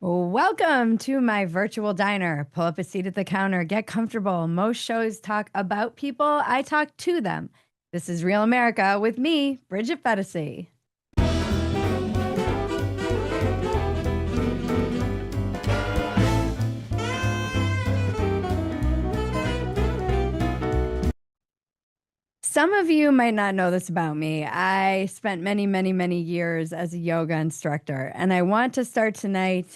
Welcome to my virtual diner. Pull up a seat at the counter, get comfortable. Most shows talk about people, I talk to them. This is Real America with me, Bridget Phetasy. Some of you might not know this about me. I spent many years as a yoga instructor, and I want to start tonight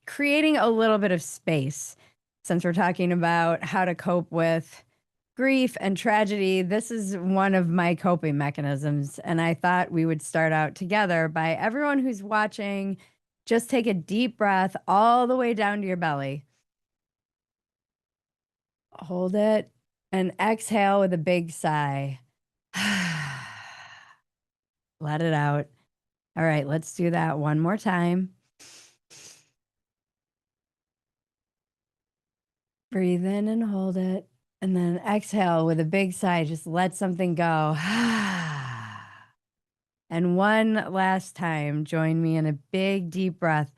creating a little bit of space. Since we're talking about how to cope with grief and tragedy, this is one of my coping mechanisms. And I thought we would start out together by everyone who's watching, just take a deep breath all the way down to your belly. Hold it and exhale with a big sigh. Let it out. All right, let's do that one more time. Breathe in and hold it. And then exhale with a big sigh. Just let something go. And one last time, join me in a big, deep breath.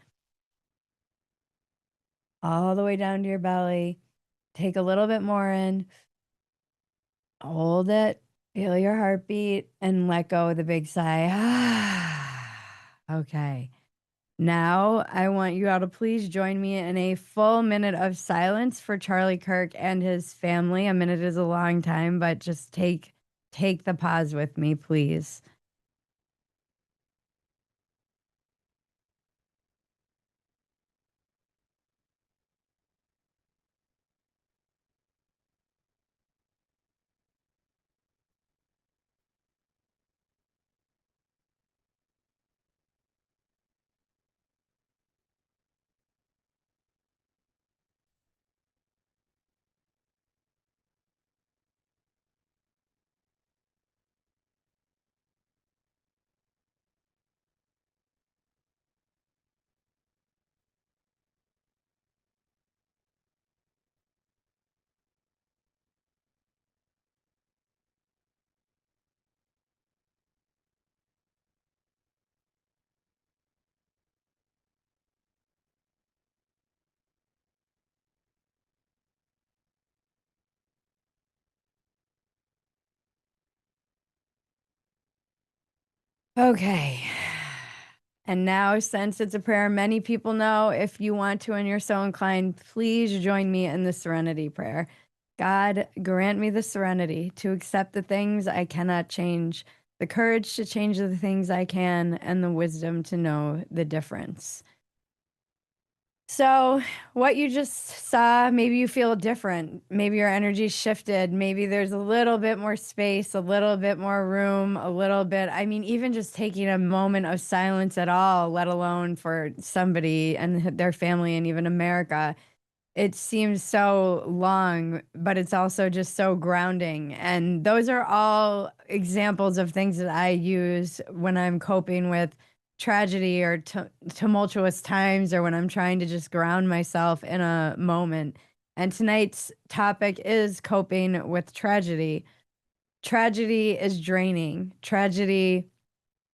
All the way down to your belly. Take a little bit more in. Hold it. Feel your heartbeat and let go with a big sigh. Okay. Now, I want you all to please join me in a full minute of silence for Charlie Kirk and his family. A minute is a long time, but just take the pause with me, please. Okay. And now, since it's a prayer many people know, if you want to and you're so inclined, please join me in the serenity prayer. God, grant me the serenity to accept the things I cannot change, the courage to change the things I can, and the wisdom to know the difference. So, what you just saw, maybe you feel different. Maybe your energy shifted. Maybe there's a little bit more space, a little bit more room, a little bit. I mean, even just taking a moment of silence at all, let alone for somebody and their family and even America, it seems so long, but it's also just so grounding. And those are all examples of things that I use when I'm coping with tragedy or tumultuous times, or when I'm trying to just ground myself in a moment. And tonight's topic is coping with tragedy. Tragedy is draining. Tragedy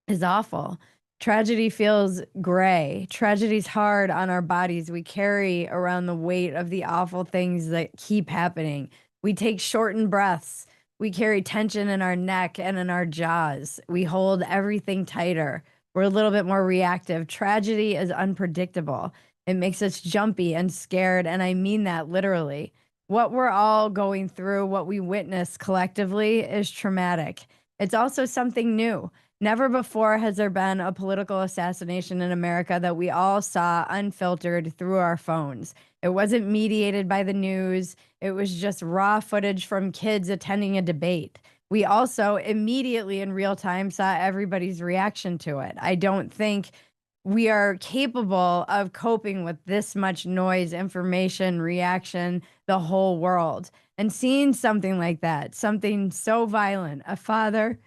is awful. Tragedy feels gray. Tragedy's hard on our bodies. We carry around the weight of the awful things that keep happening. We take shortened breaths. We carry tension in our neck and in our jaws. We hold everything tighter. We're a little bit more reactive. Tragedy is unpredictable. It makes us jumpy and scared, and I mean that literally. What we're all going through, what we witness collectively, is traumatic. It's also something new. Never before has there been a political assassination in America that we all saw unfiltered through our phones. It wasn't mediated by the news. It was just raw footage from kids attending a debate. We also immediately in real time saw everybody's reaction to it. I don't think we are capable of coping with this much noise, information, reaction, the whole world. And seeing something like that, something so violent, a father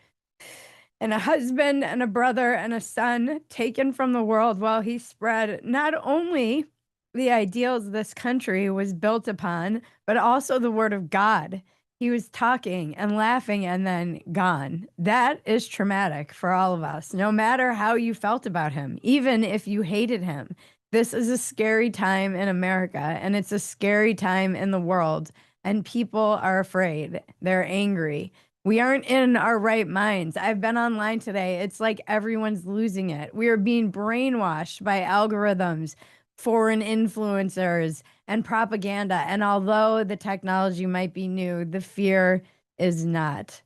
and a husband and a brother and a son taken from the world while he spread not only the ideals this country was built upon, but also the word of God. He was talking and laughing and then gone. That is traumatic for all of us, no matter how you felt about him, even if you hated him. This is a scary time in America, and it's a scary time in the world, and people are afraid. They're angry. We aren't in our right minds. I've been online today. It's like everyone's losing it. We are being brainwashed by algorithms, foreign influencers, and propaganda. And although the technology might be new, the fear is not.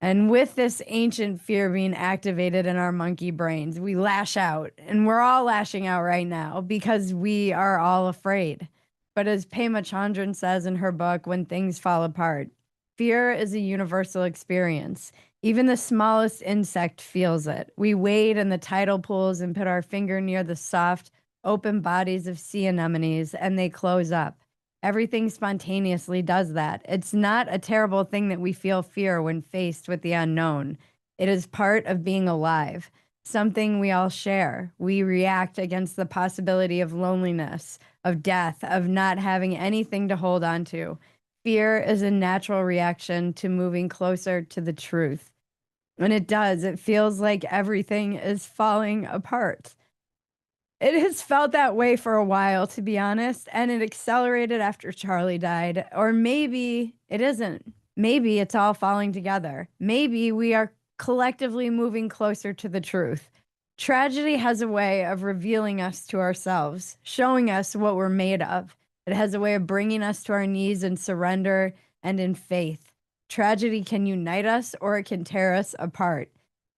And with this ancient fear being activated in our monkey brains, we lash out. And we're all lashing out right now because we are all afraid. But as Pema Chandran says in her book, When Things Fall Apart, fear is a universal experience. Even the smallest insect feels it. We wade in the tidal pools and put our finger near the soft, open bodies of sea anemones, and they close up. Everything spontaneously does that. It's not a terrible thing that we feel fear when faced with the unknown. It is part of being alive, something we all share. We react against the possibility of loneliness, of death, of not having anything to hold on to. Fear is a natural reaction to moving closer to the truth. And it does. It feels like everything is falling apart. It has felt that way for a while, to be honest, and it accelerated after Charlie died. Or maybe it isn't. Maybe it's all falling together. Maybe we are collectively moving closer to the truth. Tragedy has a way of revealing us to ourselves, showing us what we're made of. It has a way of bringing us to our knees in surrender and in faith. Tragedy can unite us or it can tear us apart.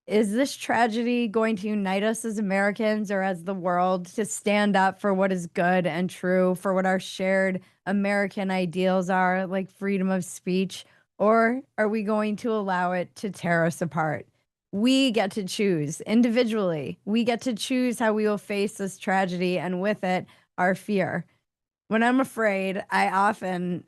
Is this tragedy going to unite us as Americans or as the world to stand up for what is good and true, for what our shared American ideals are, like freedom of speech? Or are we going to allow it to tear us apart? We get to choose individually. We get to choose how we will face this tragedy and with it, our fear. When I'm afraid, I often,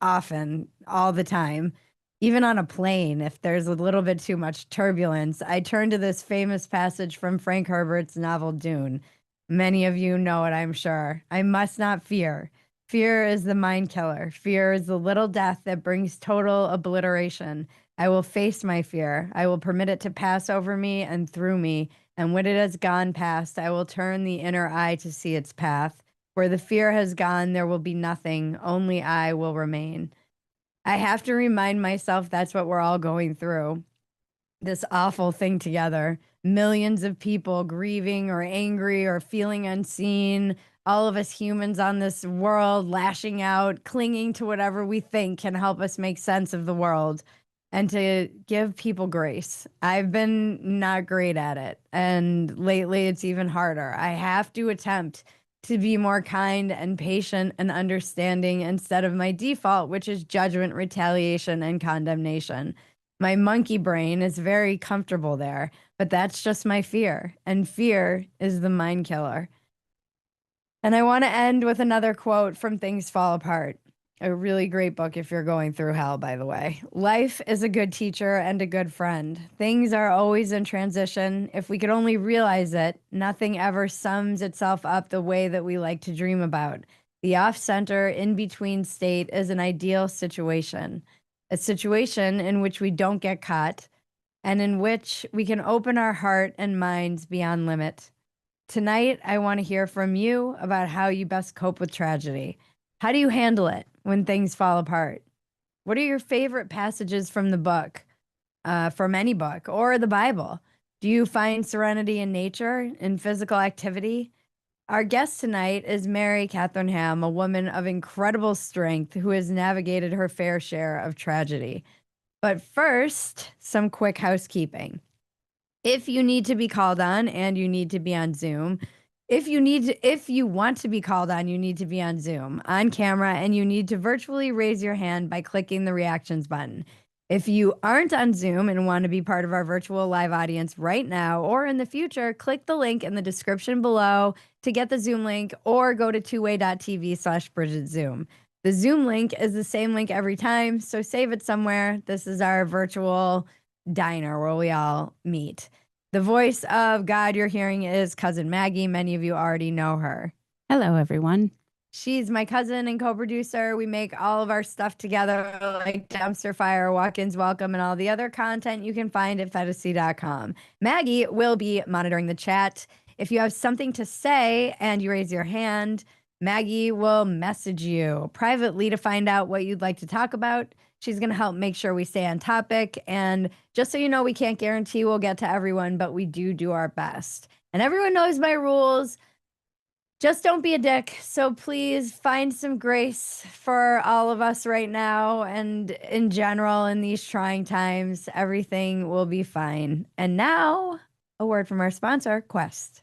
all the time, even on a plane, if there's a little bit too much turbulence, I turn to this famous passage from Frank Herbert's novel Dune. Many of you know it, I'm sure. I must not fear. Fear is the mind killer. Fear is the little death that brings total obliteration. I will face my fear. I will permit it to pass over me and through me. And when it has gone past, I will turn the inner eye to see its path. Where the fear has gone, there will be nothing. Only I will remain. I have to remind myself that's what we're all going through. This awful thing together. Millions of people grieving or angry or feeling unseen. All of us humans on this world lashing out, clinging to whatever we think can help us make sense of the world and to give people grace. I've been not great at it. And lately it's even harder. I have to attempt to be more kind and patient and understanding instead of my default, which is judgment, retaliation, and condemnation. My monkey brain is very comfortable there, but that's just my fear. And fear is the mind killer. And I want to end with another quote from Things Fall Apart. A really great book if you're going through hell, by the way. Life is a good teacher and a good friend. Things are always in transition. If we could only realize it, nothing ever sums itself up the way that we like to dream about. The off-center, in-between state is an ideal situation, a situation in which we don't get caught and in which we can open our heart and minds beyond limit. Tonight, I want to hear from you about how you best cope with tragedy. How do you handle it when things fall apart? What are your favorite passages from the book, from any book, or the Bible? Do you find serenity in nature, in physical activity? Our guest tonight is Mary Katherine Ham, a woman of incredible strength who has navigated her fair share of tragedy. But first, some quick housekeeping. If you need to be called on and you need to be on Zoom, if you want to be called on, you need to be on Zoom, on camera, and you need to virtually raise your hand by clicking the reactions button. If you aren't on Zoom and want to be part of our virtual live audience right now or in the future, click the link in the description below to get the Zoom link or go to tway.tv/Bridget Zoom. The Zoom link is the same link every time, so save it somewhere. This is our virtual diner where we all meet. The voice of God you're hearing is Cousin Maggie. Many of you already know her. Hello, everyone. She's my cousin and co-producer. We make all of our stuff together, like Dumpster Fire, Walk-ins Welcome, and all the other content you can find at Phetasy.com. Maggie will be monitoring the chat. If you have something to say and you raise your hand, Maggie will message you privately to find out what you'd like to talk about. She's going to help make sure we stay on topic. And just so you know, we can't guarantee we'll get to everyone, but we do our best. And everyone knows my rules. Just don't be a dick. So please find some grace for all of us right now and in general in these trying times. Everything will be fine. And now, a word from our sponsor, Quest.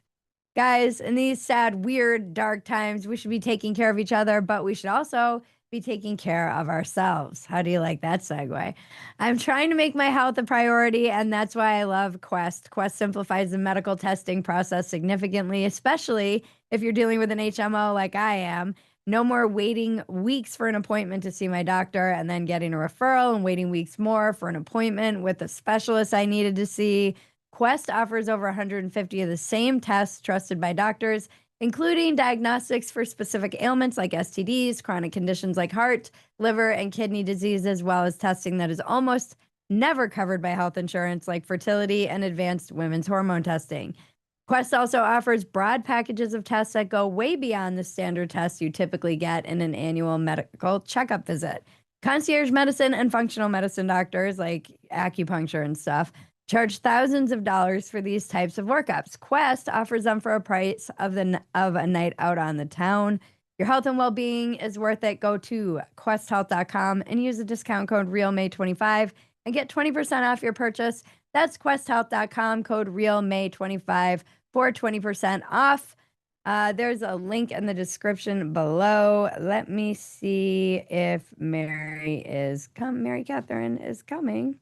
Guys, in these sad, weird, dark times, we should be taking care of each other, but we should also be taking care of ourselves. How do you like that segue? I'm trying to make my health a priority, and that's why I love Quest. Quest simplifies the medical testing process significantly, especially if you're dealing with an HMO like I am. No more waiting weeks for an appointment to see my doctor and then getting a referral and waiting weeks more for an appointment with a specialist I needed to see. Quest offers over 150 of the same tests trusted by doctors, including diagnostics for specific ailments like STDs, chronic conditions like heart, liver, and kidney disease, as well as testing that is almost never covered by health insurance, like fertility and advanced women's hormone testing. Quest also offers broad packages of tests that go way beyond the standard tests you typically get in an annual medical checkup visit. Concierge medicine and functional medicine doctors, like acupuncture and stuff, charge thousands of dollars for these types of workups. Quest offers them for a price of a night out on the town. Your health and well-being is worth it. Go to questhealth.com and use the discount code REALMAY25 and get 20% off your purchase. That's questhealth.com, code REALMAY25 for 20% off. There's a link in the description below. Let me see if Mary Katherine is coming.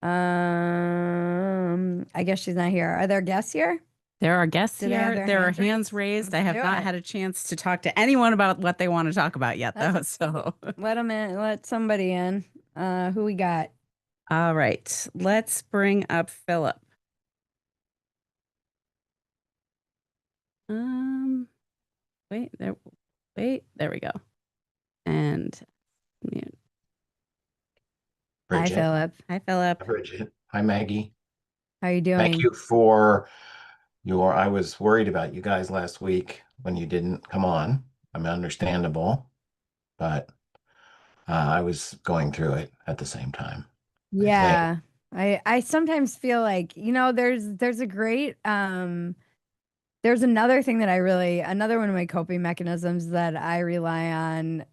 I guess she's not here. Are there guests here? There are guests Do they have here. their There are hands hands raised. I have Do not it. had a chance to talk to anyone about what they want to talk about yet, though. So Let them in. Let somebody in. Who we got? all right, let's bring up Philip. Wait, there we go. And mute. Hi, Bridget. Philip. Hi, Philip. Hi, Bridget. Hi, Maggie. How you doing? Thank you for I was worried about you guys last week when you didn't come on. I'm understandable, but I was going through it at the same time. Yeah. I sometimes feel like, there's a great there's another thing that another one of my coping mechanisms that I rely on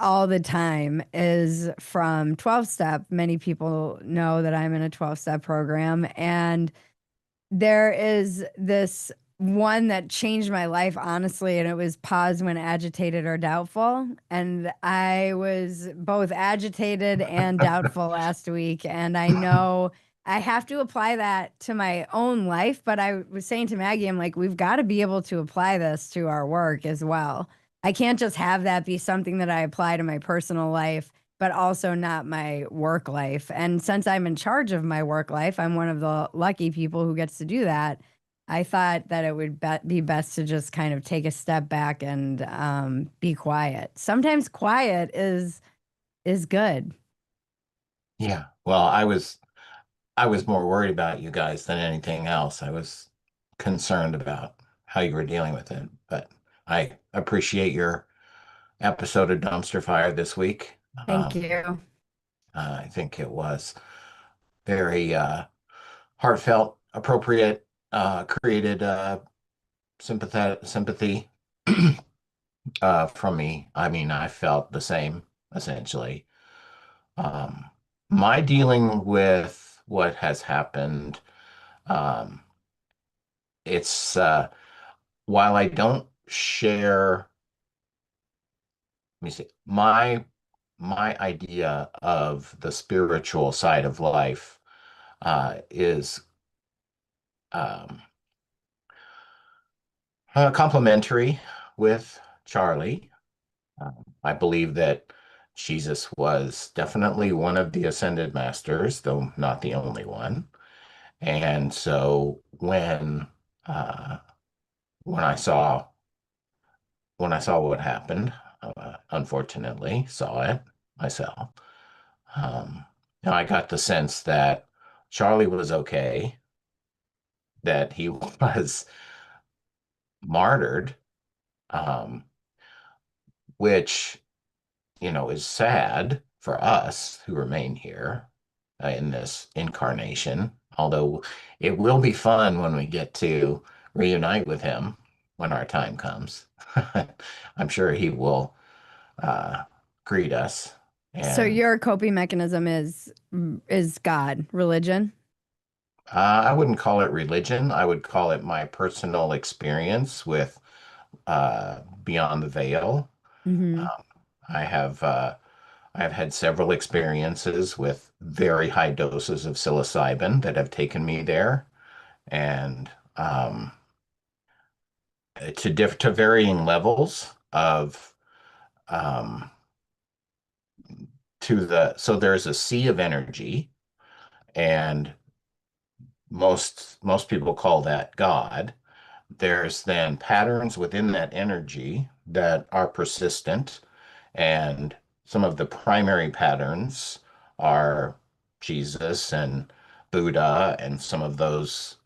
all the time is from 12-step. Many people know that I'm in a 12-step program, and there is this one that changed my life, honestly, and it was pause when agitated or doubtful. And I was both agitated and doubtful last week. And I know I have to apply that to my own life. But I was saying to Maggie, I'm like, we've got to be able to apply this to our work as well. I can't just have that be something that I apply to my personal life, but also not my work life. And since I'm in charge of my work life, I'm one of the lucky people who gets to do that. I thought that it would be best to just kind of take a step back and be quiet. Sometimes quiet is good. Yeah. Well, I was more worried about you guys than anything else. I was concerned about how you were dealing with it, but I appreciate your episode of Dumpster Fire this week. Thank you. I think it was very heartfelt, appropriate, created sympathy from me. I mean, I felt the same essentially. My dealing with what has happened, um, it's while I don't share, let me see, my idea of the spiritual side of life is um, complementary with Charlie. I believe that Jesus was definitely one of the ascended masters, though not the only one. And so uh, when I saw what happened, unfortunately saw it myself. I got the sense that Charlie was okay, that he was martyred, um, which, is sad for us who remain here in this incarnation. Although it will be fun when we get to reunite with him when our time comes. I'm sure he will uh, greet us. So And your coping mechanism is God, religion? I wouldn't call it religion. I would call it my personal experience with Beyond the Veil. Mm-hmm. Um, I have I've had several experiences with very high doses of psilocybin that have taken me there, and to varying levels of um, so there's a sea of energy, and most people call that God. There's then patterns within that energy that are persistent, and some of the primary patterns are Jesus and Buddha and some of those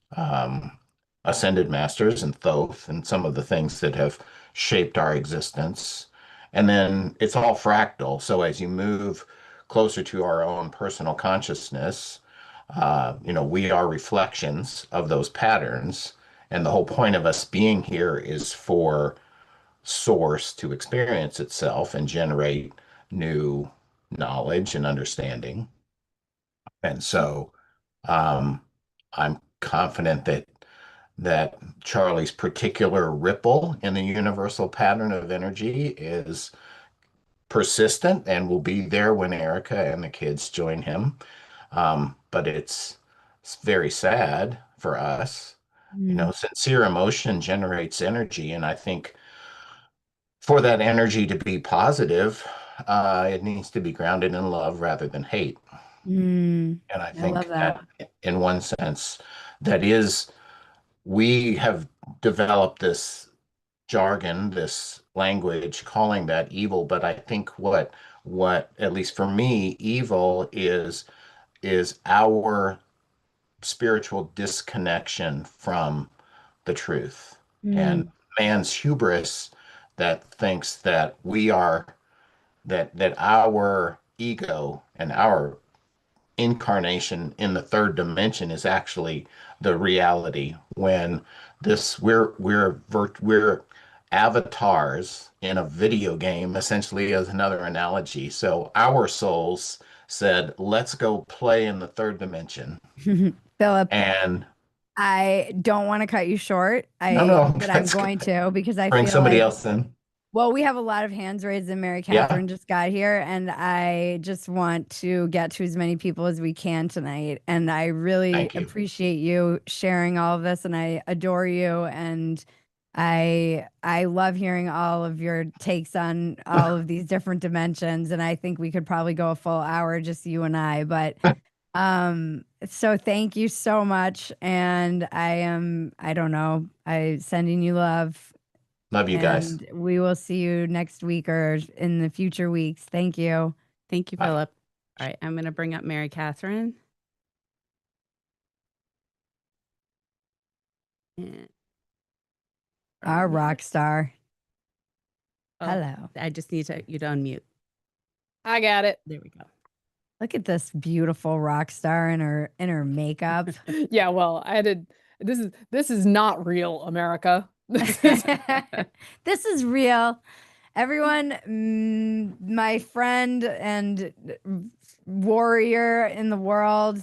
ascended masters and Thoth and some of the things that have shaped our existence. And then it's all fractal. So as you move closer to our own personal consciousness, we are reflections of those patterns. And the whole point of us being here is for source to experience itself and generate new knowledge and understanding. And so um, I'm confident that Charlie's particular ripple in the universal pattern of energy is persistent and will be there when Erica and the kids join him. But it's very sad for us. Sincere emotion generates energy, and I think for that energy to be positive, it needs to be grounded in love rather than hate. Mm, And I I love think that. that in one sense, that is, we have developed this jargon, this language calling that evil, but I think what at least for me, evil is our spiritual disconnection from the truth and Mm, man's hubris that thinks that we are that our ego and our incarnation in the third dimension is actually the reality when we're avatars in a video game essentially as another analogy. So our souls said let's go play in the third dimension, Philip, and I don't want to cut you short. no, no, But I'm let's going to because I bring feel somebody like, else in. well, we have a lot of hands raised and Mary Yeah, Catherine just got here, and I just want to get to as many people as we can tonight. And I really thank you. appreciate you sharing all of this, and I adore you. And I love hearing all of your takes on all of these different dimensions. And I think we could probably go a full hour, just you and I. But so thank you so much. And I don't know, I sending you love, Love you guys. and we will see you next week or in the future weeks. Thank you. Thank you, Bye. Philip. All right, I'm going to bring up Mary Catherine. And Our unmute. rock star. Oh, Hello. I just need you to unmute. I got it. There we go. Look at this beautiful rock star in her makeup. Yeah, well, I did. This is not real America. This is This is real. Everyone, my friend and warrior in the world,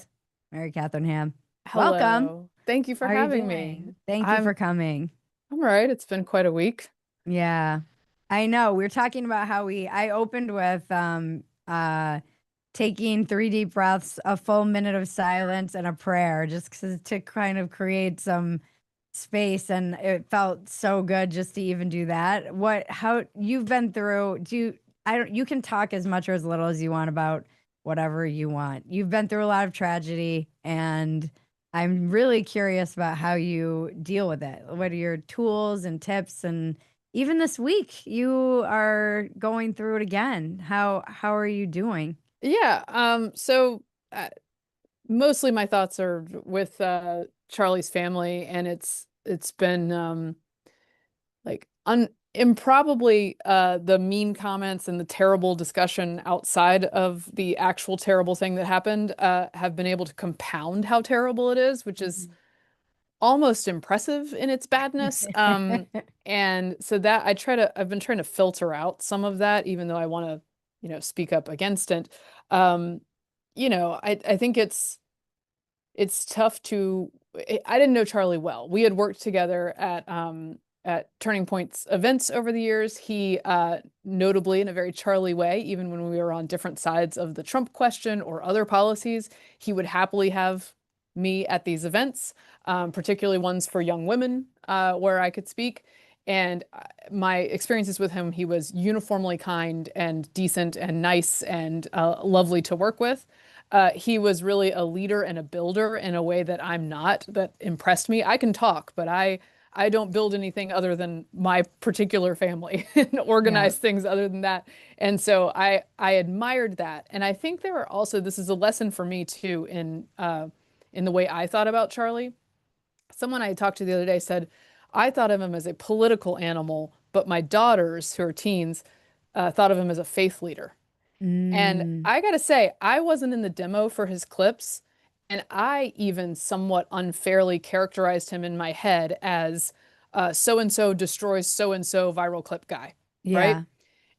Mary Catherine Ham. Welcome. hello. Thank you for How are you having me. doing? Thank you for coming. I'm all right. It's been quite a week. Yeah. I know. We were talking about how I opened with taking 3 deep breaths, a full minute of silence, and a prayer, just to kind of create some space. And it felt so good just to even do that. How you've been through, you can talk as much or as little as you want about whatever you want. You've been through a lot of tragedy, and I'm really curious about how you deal with it. What are your tools and tips? And even this week, you are going through it again. How are you doing? Yeah. So mostly my thoughts are with Charlie's family, and it's been like improbably the mean comments and the terrible discussion outside of the actual terrible thing that happened have been able to compound how terrible it is, which is almost impressive in its badness. And so that I've been trying to filter out some of that, even though I want to, speak up against it. Um, I think it's tough to I didn't know Charlie well. We had worked together at Turning Point's events over the years. He notably in a very Charlie way, even when we were on different sides of the Trump question or other policies, he would happily have me at these events, particularly ones for young women where I could speak. And my experiences with him, he was uniformly kind and decent and nice and lovely to work with. He was really a leader and a builder in a way that I'm not, that impressed me. I can talk, but I don't build anything other than my particular family and Yeah. organize things other than that. And so I admired that. And I think there are also, this is a lesson for me too in the way I thought about Charlie. Someone I talked to the other day said, I thought of him as a political animal, but my daughters, who are teens, thought of him as a faith leader. And Mm, I gotta say, I wasn't in the demo for his clips, and I even somewhat unfairly characterized him in my head as so and so destroys so and so viral clip guy, right? yeah.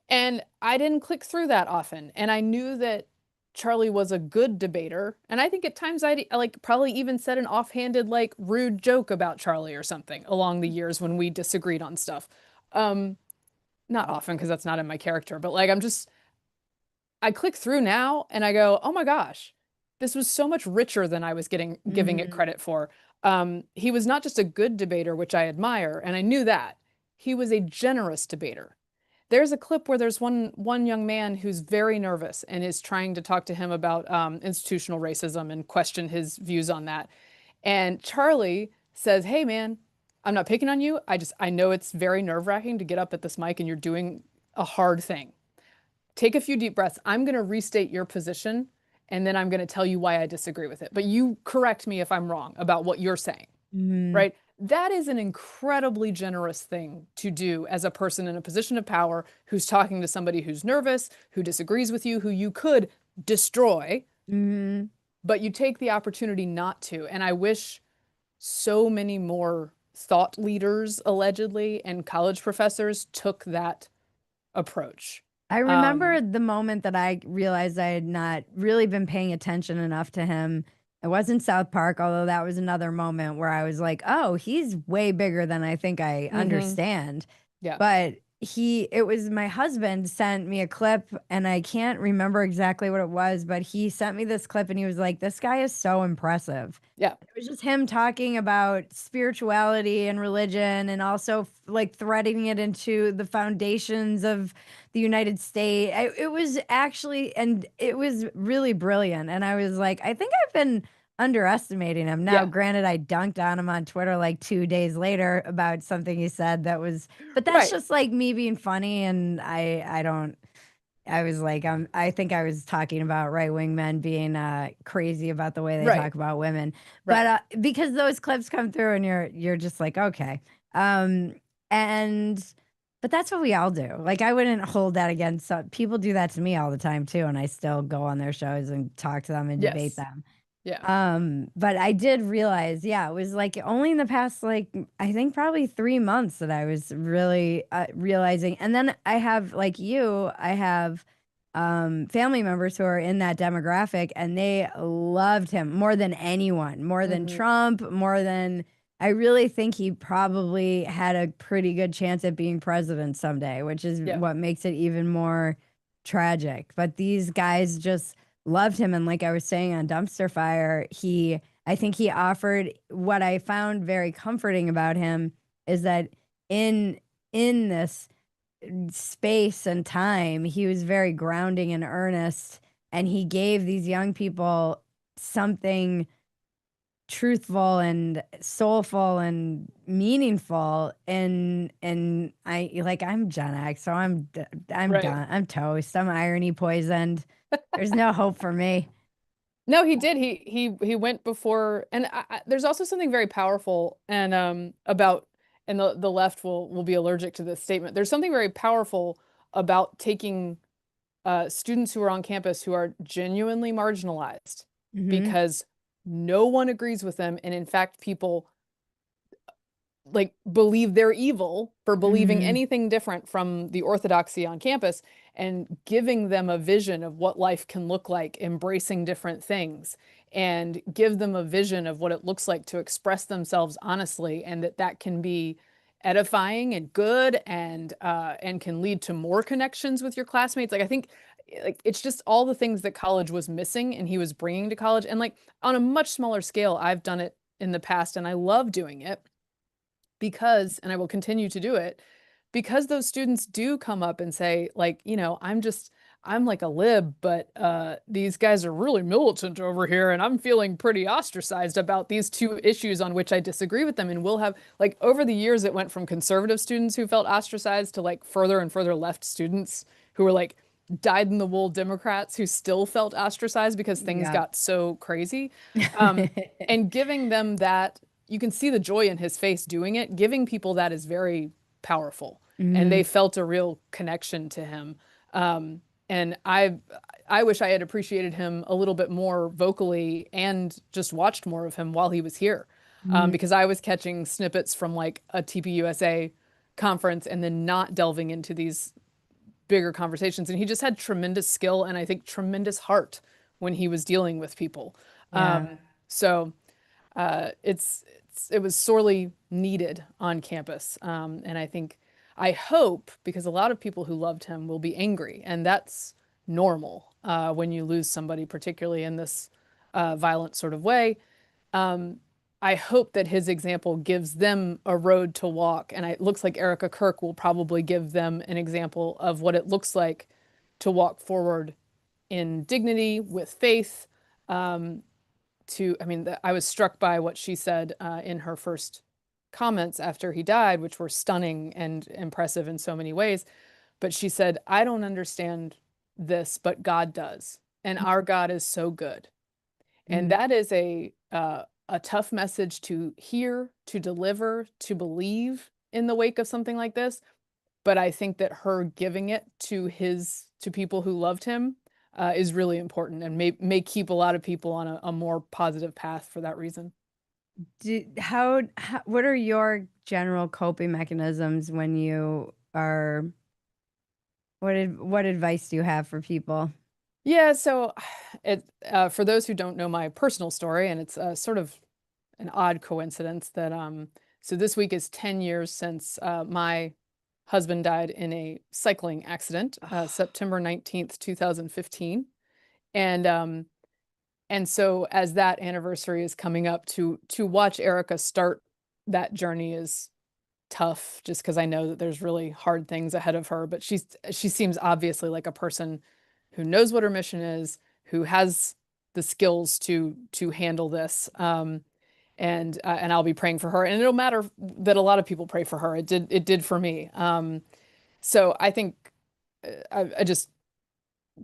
And I didn't click through that often. And I knew that Charlie was a good debater. And I think at times I like probably even said an offhanded, like rude joke about Charlie or something along the years when we disagreed on stuff. Um, Not often because that's not in my character, but like I click through now and I go, oh my gosh, this was so much richer than I was giving it Mhm. credit for. He was not just a good debater, which I admire, and I knew that. He was a generous debater. There's a clip where there's one young man who's very nervous and is trying to talk to him about institutional racism and question his views on that. And Charlie says, "Hey man, I'm not picking on you. I know it's very nerve-wracking to get up at this mic and you're doing a hard thing. Take a few deep breaths. I'm going to restate your position and then I'm going to tell you why I disagree with it. But you correct me if I'm wrong about what you're saying, Mhm. right? That is an incredibly generous thing to do as a person in a position of power who's talking to somebody who's nervous, who disagrees with you, who you could destroy, Mhm. but you take the opportunity not to. And I wish so many more thought leaders, allegedly, and college professors took that approach. I remember Um, the moment that I realized I had not really been paying attention enough to him. It wasn't South Park, although that was another moment where I was like, oh, he's way bigger than I think I mhm. understand. Yeah. But it was my husband sent me a clip, and I can't remember exactly what it was, but he sent me this clip and he was like, this guy is so impressive. Yeah. It was just him talking about spirituality and religion and also like threading it into the foundations of the United States. It was actually, and it was really brilliant. And I was like, I think I've been underestimating him. Now, Yeah. granted, I dunked on him on Twitter like 2 days later about something he said that was, but that's Right. just like me being funny. And I don't, I was like, I think I was talking about right wing men being crazy about the way they Right. talk about women, but Right. because those clips come through and you're just like, okay, um, and but that's what we all do. Like, I wouldn't hold that against people. Do that to me all the time too, and I still go on their shows and talk to them and debate Yes. them. Yeah. But I did realize, yeah, it was like only in the past, like, I think probably 3 months that I was really realizing. And then I have, like you, I have family members who are in that demographic and they loved him more than anyone, more than Hmm. Trump, more than, I really think he probably had a pretty good chance at being president someday, which is Yeah. what makes it even more tragic. But these guys just loved him. And like I was saying on Dumpster Fire, I think he offered, what I found very comforting about him is that in this space and time, he was very grounding and earnest, and he gave these young people something truthful and soulful and meaningful. And I, like, I'm Gen X, so I'm Right. done. I'm toast. I'm irony poisoned. There's no hope for me. No, he did. He went before, and there's also something very powerful and about and the left will be allergic to this statement. There's something very powerful about taking students who are on campus who are genuinely marginalized because no one agrees with them. And in fact, people like believe they're evil for believing anything different from the orthodoxy on campus, and giving them a vision of what life can look like, embracing different things, and give them a vision of what it looks like to express themselves honestly, and that can be edifying and good, and can lead to more connections with your classmates. Like I think like it's just all the things that college was missing and he was bringing to college. And like on a much smaller scale, I've done it in the past and I love doing it because, and I will continue to do it, because those students do come up and say, like, you know, I'm like a lib, but these guys are really militant over here, and I'm feeling pretty ostracized about these two issues on which I disagree with them. And we'll have, like, over the years, it went from conservative students who felt ostracized to like further and further left students who were like dyed-in-the-wool Democrats who still felt ostracized because things got so crazy. And giving them that, you can see the joy in his face doing it. Giving people that is very powerful, and they felt a real connection to him. And I wish I had appreciated him a little bit more vocally and just watched more of him while he was here, because I was catching snippets from like a TPUSA conference and then not delving into these bigger conversations. And he just had tremendous skill and I think tremendous heart when he was dealing with people. So it was sorely needed on campus. And I hope, because a lot of people who loved him will be angry, and that's normal when you lose somebody, particularly in this violent sort of way. I hope that his example gives them a road to walk. And it looks like Erica Kirk will probably give them an example of what it looks like to walk forward in dignity, with faith. I was struck by what she said in her first comments after he died, which were stunning and impressive in so many ways. But she said, I don't understand this, but God does. And our God is so good. And that is a tough message to hear, to deliver, to believe in the wake of something like this. But I think that her giving it to people who loved him is really important, and may keep a lot of people on a more positive path for that reason. What are your general coping mechanisms when you are, what advice do you have for people? Yeah, so for those who don't know my personal story, and it's sort of an odd coincidence that so this week is 10 years since my husband died in a cycling accident, September 19th, 2015. And so as that anniversary is coming up, to watch Erica start that journey is tough, just because I know that there's really hard things ahead of her. But she seems obviously like a person who knows what her mission is, who has the skills to handle this. And I'll be praying for her. And it'll matter that a lot of people pray for her. It did for me. So I think I just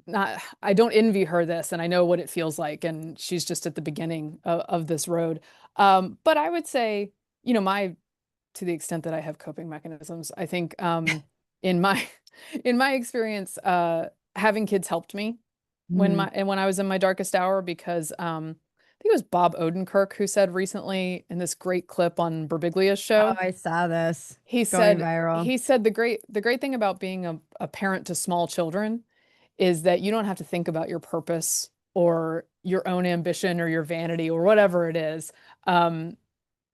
not, I don't envy her this, and I know what it feels like, and she's just at the beginning of this road. But I would say, you know, to the extent that I have coping mechanisms, I think in my experience, having kids helped me when I was in my darkest hour, because I think it was Bob Odenkirk who said recently in this great clip on Birbiglia's show. Oh, I saw this. He going said viral. the great thing about being a parent to small children is that you don't have to think about your purpose or your own ambition or your vanity or whatever it is,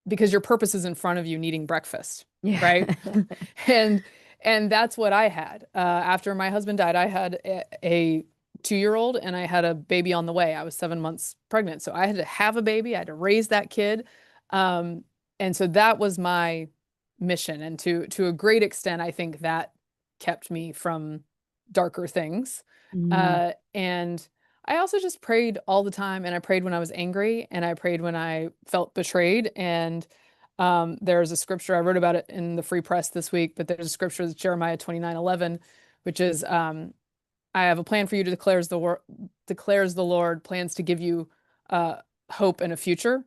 because your purpose is in front of you needing breakfast, right? And that's what I had. After my husband died, I had a 2-year-old and I had a baby on the way. I was 7 months pregnant. So I had to have a baby. I had to raise that kid. And so that was my mission. And to a great extent, I think that kept me from darker things. And I also just prayed all the time, and I prayed when I was angry, and I prayed when I felt betrayed. And there's a scripture, I wrote about it in the Free Press this week, but there's a scripture, that's Jeremiah 29:11, which is, I have a plan for you, declares the Lord, plans to give you hope and a future.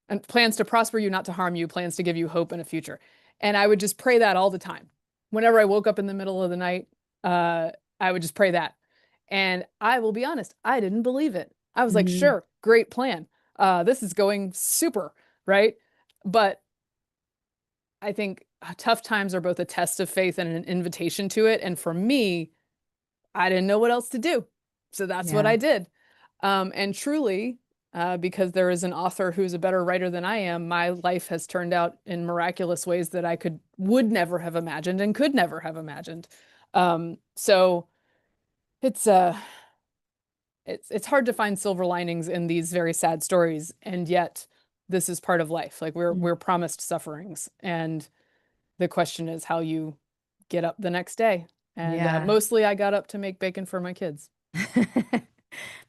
and plans to prosper you, not to harm you, plans to give you hope and a future. And I would just pray that all the time. Whenever I woke up in the middle of the night, I would just pray that. And I will be honest, I didn't believe it. I was like, Mhm. sure, great plan. This is going super, right? But I think tough times are both a test of faith and an invitation to it. And for me, I didn't know what else to do. So that's what Yeah. I did. And truly, because there is an author who's a better writer than I am, my life has turned out in miraculous ways that I would never have imagined and could never have imagined. So it's it's hard to find silver linings in these very sad stories, and yet this is part of life. Like we're promised sufferings, and the question is how you get up the next day. And Yeah. mostly I got up to make bacon for my kids.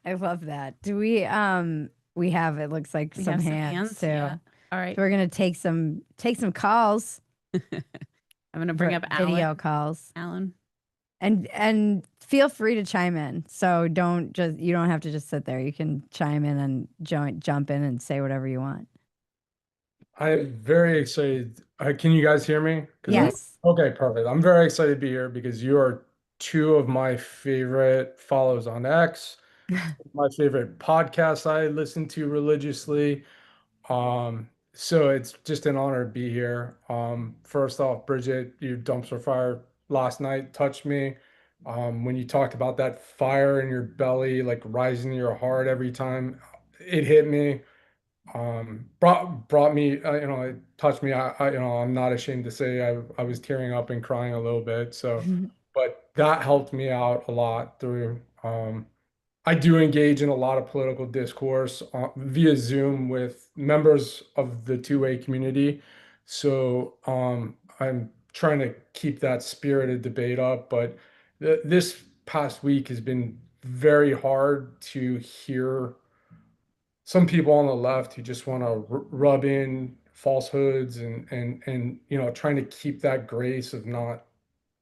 I love that. Do we have, it looks like We some have some hands hands. too. Yeah. All right. So we're gonna take some calls. I'm going to bring up video Alan. calls. Alan. And feel free to chime in. So you don't have to just sit there. You can chime in and jump in and say whatever you want. I'm very excited. Can you guys hear me? Yes. Okay, perfect. I'm very excited to be here because you are two of my favorite follows on X, my favorite podcasts I listen to religiously. So it's just an honor to be here. First off, Bridget, your dumpster fire last night touched me. When you talked about that fire in your belly, like rising to your heart every time, it hit me. Brought me, it touched me. I'm not ashamed to say I was tearing up and crying a little bit. So, but that helped me out a lot through. I do engage in a lot of political discourse via Zoom with members of the two-way community. So I'm trying to keep that spirited debate up. But this past week has been very hard to hear some people on the left who just want to rub in falsehoods and trying to keep that grace of not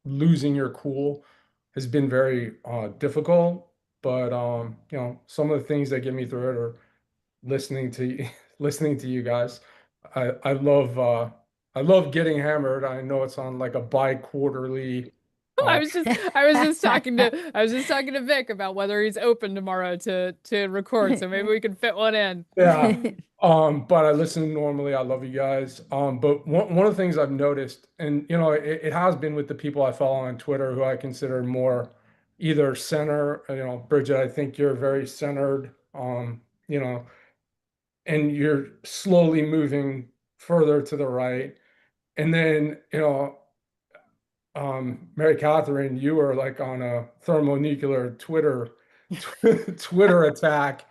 losing your cool has been very difficult. But some of the things that get me through it are listening to listening to you guys. I love getting hammered. I know it's on like a bi-quarterly. I was just talking to Vic about whether he's open tomorrow to record, so maybe we can fit one in. Yeah. But I listen normally. I love you guys. But one of the things I've noticed, and it has been with the people I follow on Twitter who I consider more either center, Bridget, I think you're very centered, you know, and you're slowly moving further to the right. And then, Mary Catherine, you were like on a thermonuclear Twitter attack.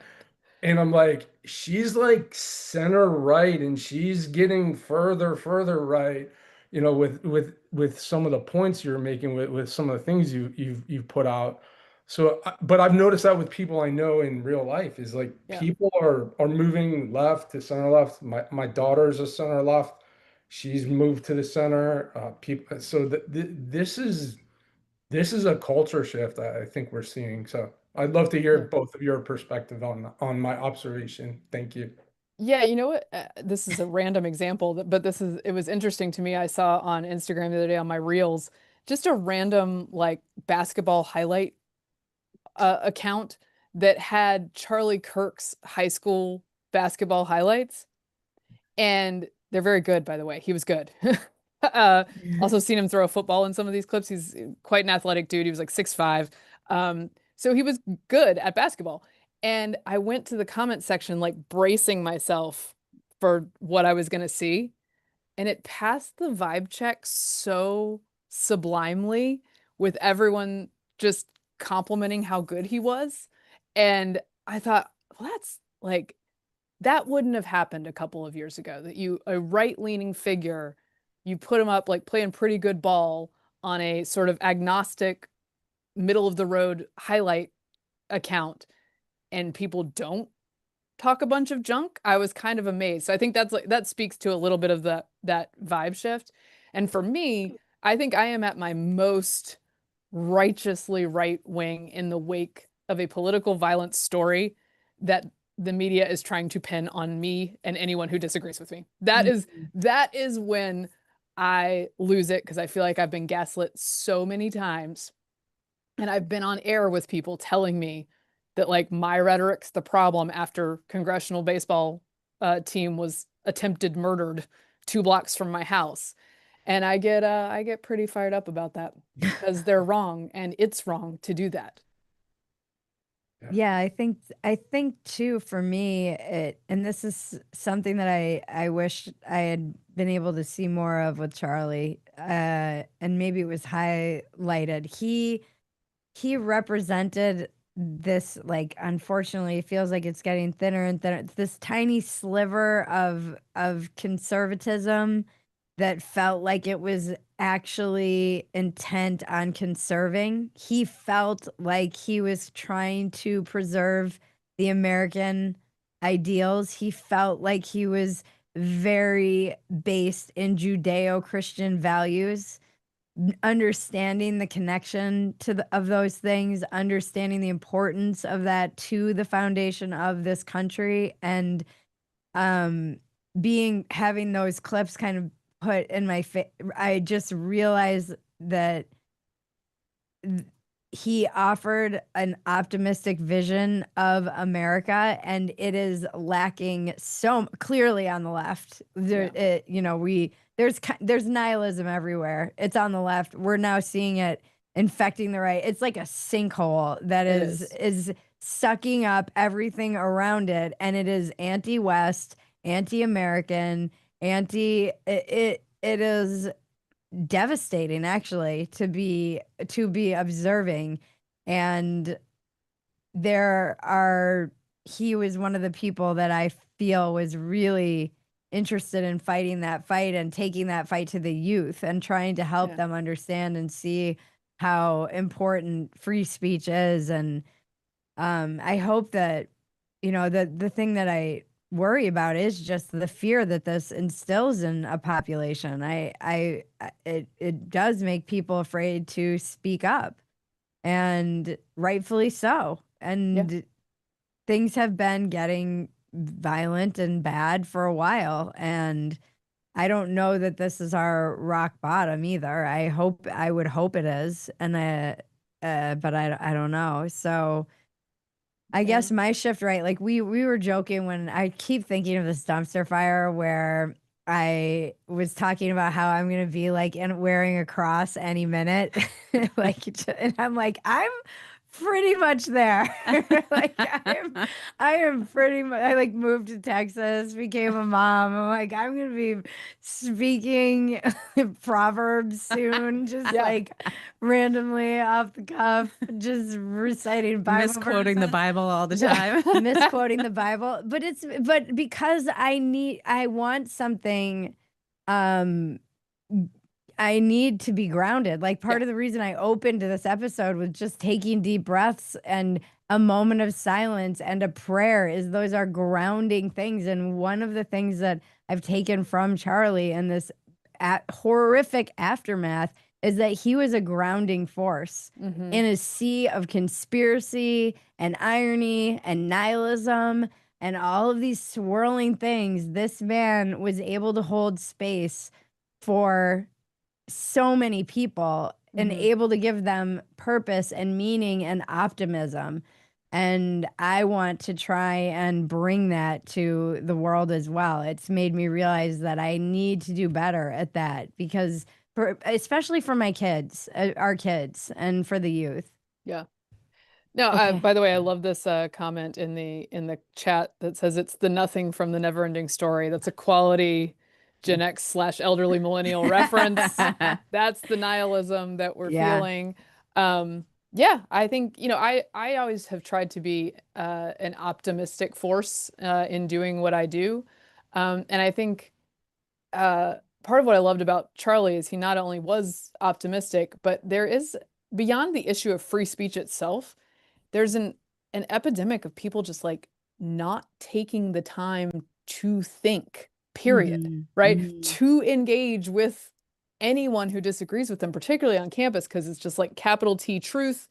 And I'm like, she's like center right, and she's getting further right, with some of the points you're making with some of the things you've put out. So, but I've noticed that with people I know in real life is like Yeah. people are moving left to center left. My daughter's a center left. She's moved to the center. People, so this is a culture shift I think we're seeing. So I'd love to hear Yeah. both of your perspective on my observation. Thank you. Yeah, you know what? This is a random example, but it was interesting to me. I saw on Instagram the other day on my reels, just a random like basketball highlight account that had Charlie Kirk's high school basketball highlights. And they're very good, by the way. He was good. Also seen him throw a football in some of these clips. He's quite an athletic dude. He was like 6'5". So he was good at basketball. And I went to the comment section, like bracing myself for what I was going to see. And it passed the vibe check so sublimely with everyone just complimenting how good he was. And I thought, well, that's like, that wouldn't have happened a couple of years ago, that a right-leaning figure, you put him up like playing pretty good ball on a sort of agnostic, middle of the road highlight account, and people don't talk a bunch of junk. I was kind of amazed. So I think that speaks to a little bit of that vibe shift. And for me, I think I am at my most righteously right wing in the wake of a political violence story that the media is trying to pin on me and anyone who disagrees with me. That is when I lose it, because I feel like I've been gaslit so many times. And I've been on air with people telling me that like my rhetoric's the problem after congressional baseball team was attempted murdered 2 blocks from my house. And I get pretty fired up about that because they're wrong and it's wrong to do that. Yeah, I think too, for me, and this is something that I wish I had been able to see more of with Charlie, and maybe it was highlighted. He represented this, like, unfortunately it feels like it's getting thinner and thinner. It's this tiny sliver of conservatism that felt like it was actually intent on conserving. He felt like he was trying to preserve the American ideals. He felt like he was very based in Judeo-Christian values, understanding the connection of those things, understanding the importance of that to the foundation of this country, and having those clips kind of put in my face. I just realized that he offered an optimistic vision of America, and it is lacking so clearly on the left. There's nihilism everywhere. It's on the left. We're now seeing it infecting the right. It's like a sinkhole that is sucking up everything around it, and it is anti-West, anti-American, it is devastating, actually, to be observing. And he was one of the people that I feel was really interested in fighting that fight and taking that fight to the youth and trying to help them understand and see how important free speech is. And I hope that, the thing that I worry about is just the fear that this instills in a population. It does make people afraid to speak up, and rightfully so. And things have been getting violent and bad for a while, and I don't know that this is our rock bottom either. I would hope it is, and but I don't know. So I guess my shift, right? Like we were joking when I keep thinking of this dumpster fire where I was talking about how I'm gonna be like wearing a cross any minute, like, and I'm like, I'm pretty much there. Like I am pretty much. I like moved to Texas, became a mom. I'm like, I'm gonna be speaking proverbs soon, just like randomly off the cuff, just reciting Bible Misquoting the verses. Bible all the time. Misquoting the Bible, but because I want something, I need to be grounded. Like part of the reason I opened this episode with just taking deep breaths and a moment of silence and a prayer is those are grounding things. And one of the things that I've taken from Charlie and this horrific aftermath is that he was a grounding force in a sea of conspiracy and irony and nihilism and all of these swirling things. This man was able to hold space for so many people and able to give them purpose and meaning and optimism. And I want to try and bring that to the world as well. It's made me realize that I need to do better at that, because especially for my kids, our kids, and for the youth. Yeah. No, Okay. by the way, I love this comment in the chat that says it's the nothing from the never ending story. That's a quality Gen X/elderly millennial reference. That's the nihilism that we're feeling. I think, I always have tried to be an optimistic force in doing what I do. And I think part of what I loved about Charlie is he not only was optimistic, but there is, beyond the issue of free speech itself, there's an epidemic of people just like not taking the time to think, period, right? To engage with anyone who disagrees with them, particularly on campus, because it's just like capital T truth.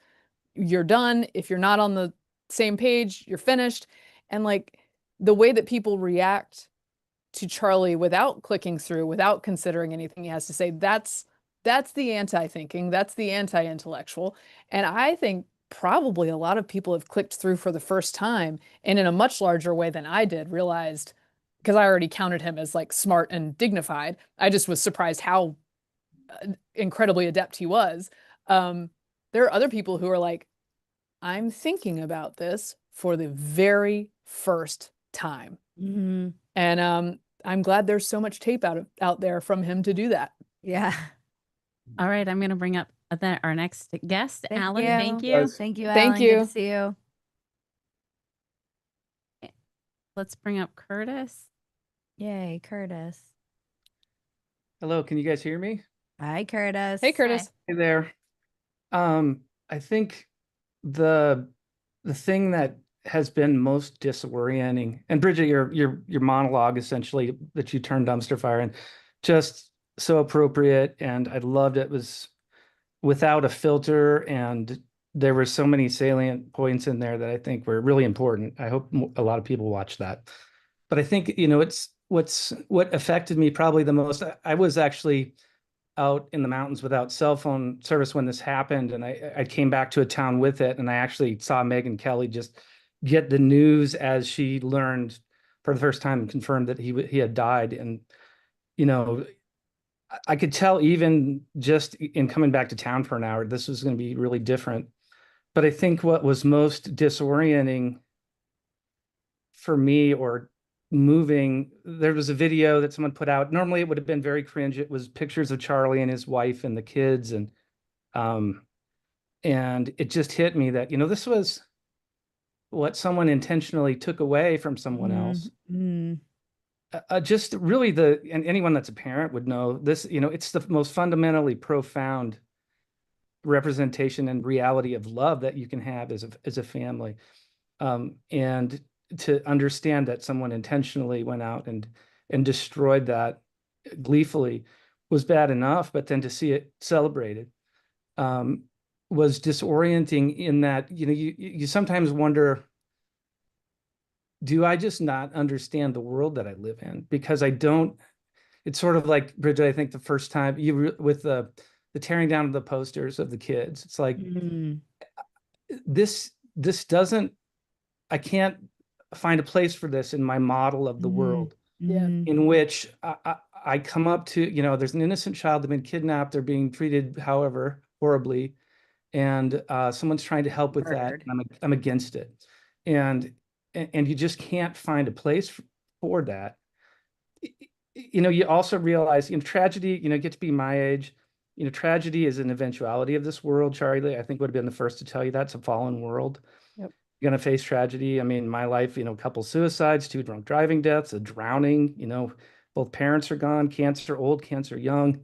You're done. If you're not on the same page, you're finished. And like the way that people react to Charlie without clicking through, without considering anything he has to say, that's the anti-thinking, that's the anti-intellectual. And I think probably a lot of people have clicked through for the first time and in a much larger way than I did, realized, because I already counted him as like smart and dignified. I just was surprised how incredibly adept he was. There are other people who are like, I'm thinking about this for the very first time. Mm-hmm. And I'm glad there's so much tape out there from him to do that. Yeah. All right, I'm going to bring up our next guest, Thank Alan. you. Thank you. Yes. Thank you, Thank Alan. Good you. to see you. Let's bring up Curtis. Yay, Curtis. Hello, can you guys hear me? Hi, Curtis. Hey, Curtis. Hey there. I think the thing that has been most disorienting, and Bridget, your monologue essentially that you turned dumpster fire and just so appropriate, and I loved it. It was without a filter, and there were so many salient points in there that I think were really important. I hope a lot of people watch that. But I think, it's what affected me probably the most. I was actually out in the mountains without cell phone service when this happened, and I came back to a town with it, and I actually saw Megyn Kelly just get the news as she learned for the first time and confirmed that he had died. And I could tell even just in coming back to town for an hour, this was going to be really different. But I think what was most disorienting for me, or moving, there was a video that someone put out. Normally it would have been very cringe. It was pictures of Charlie and his wife and the kids, and it just hit me that this was what someone intentionally took away from someone else. Mm-hmm. Just really and anyone that's a parent would know this. It's the most fundamentally profound representation and reality of love that you can have as a family, and to understand that someone intentionally went out and destroyed that gleefully was bad enough, but then to see it celebrated was disorienting, in that you sometimes wonder, do I just not understand the world that I live in? Because I don't. It's sort of like, Bridget, I think the first time with the tearing down of the posters of the kids, it's like, Mm-hmm. this doesn't, I can't find a place for this in my model of the world, Yeah. in which I come up to, there's an innocent child that's been kidnapped, they're being treated however horribly, and someone's trying to help with that, and I'm against it. And you just can't find a place for that. You also realize, tragedy, get to be my age, tragedy is an eventuality of this world. Charlie, I think, would have been the first to tell you that's a fallen world. Yep. You're going to face tragedy. I mean, my life, a couple suicides, 2 drunk driving deaths, a drowning, both parents are gone, cancer old, cancer young,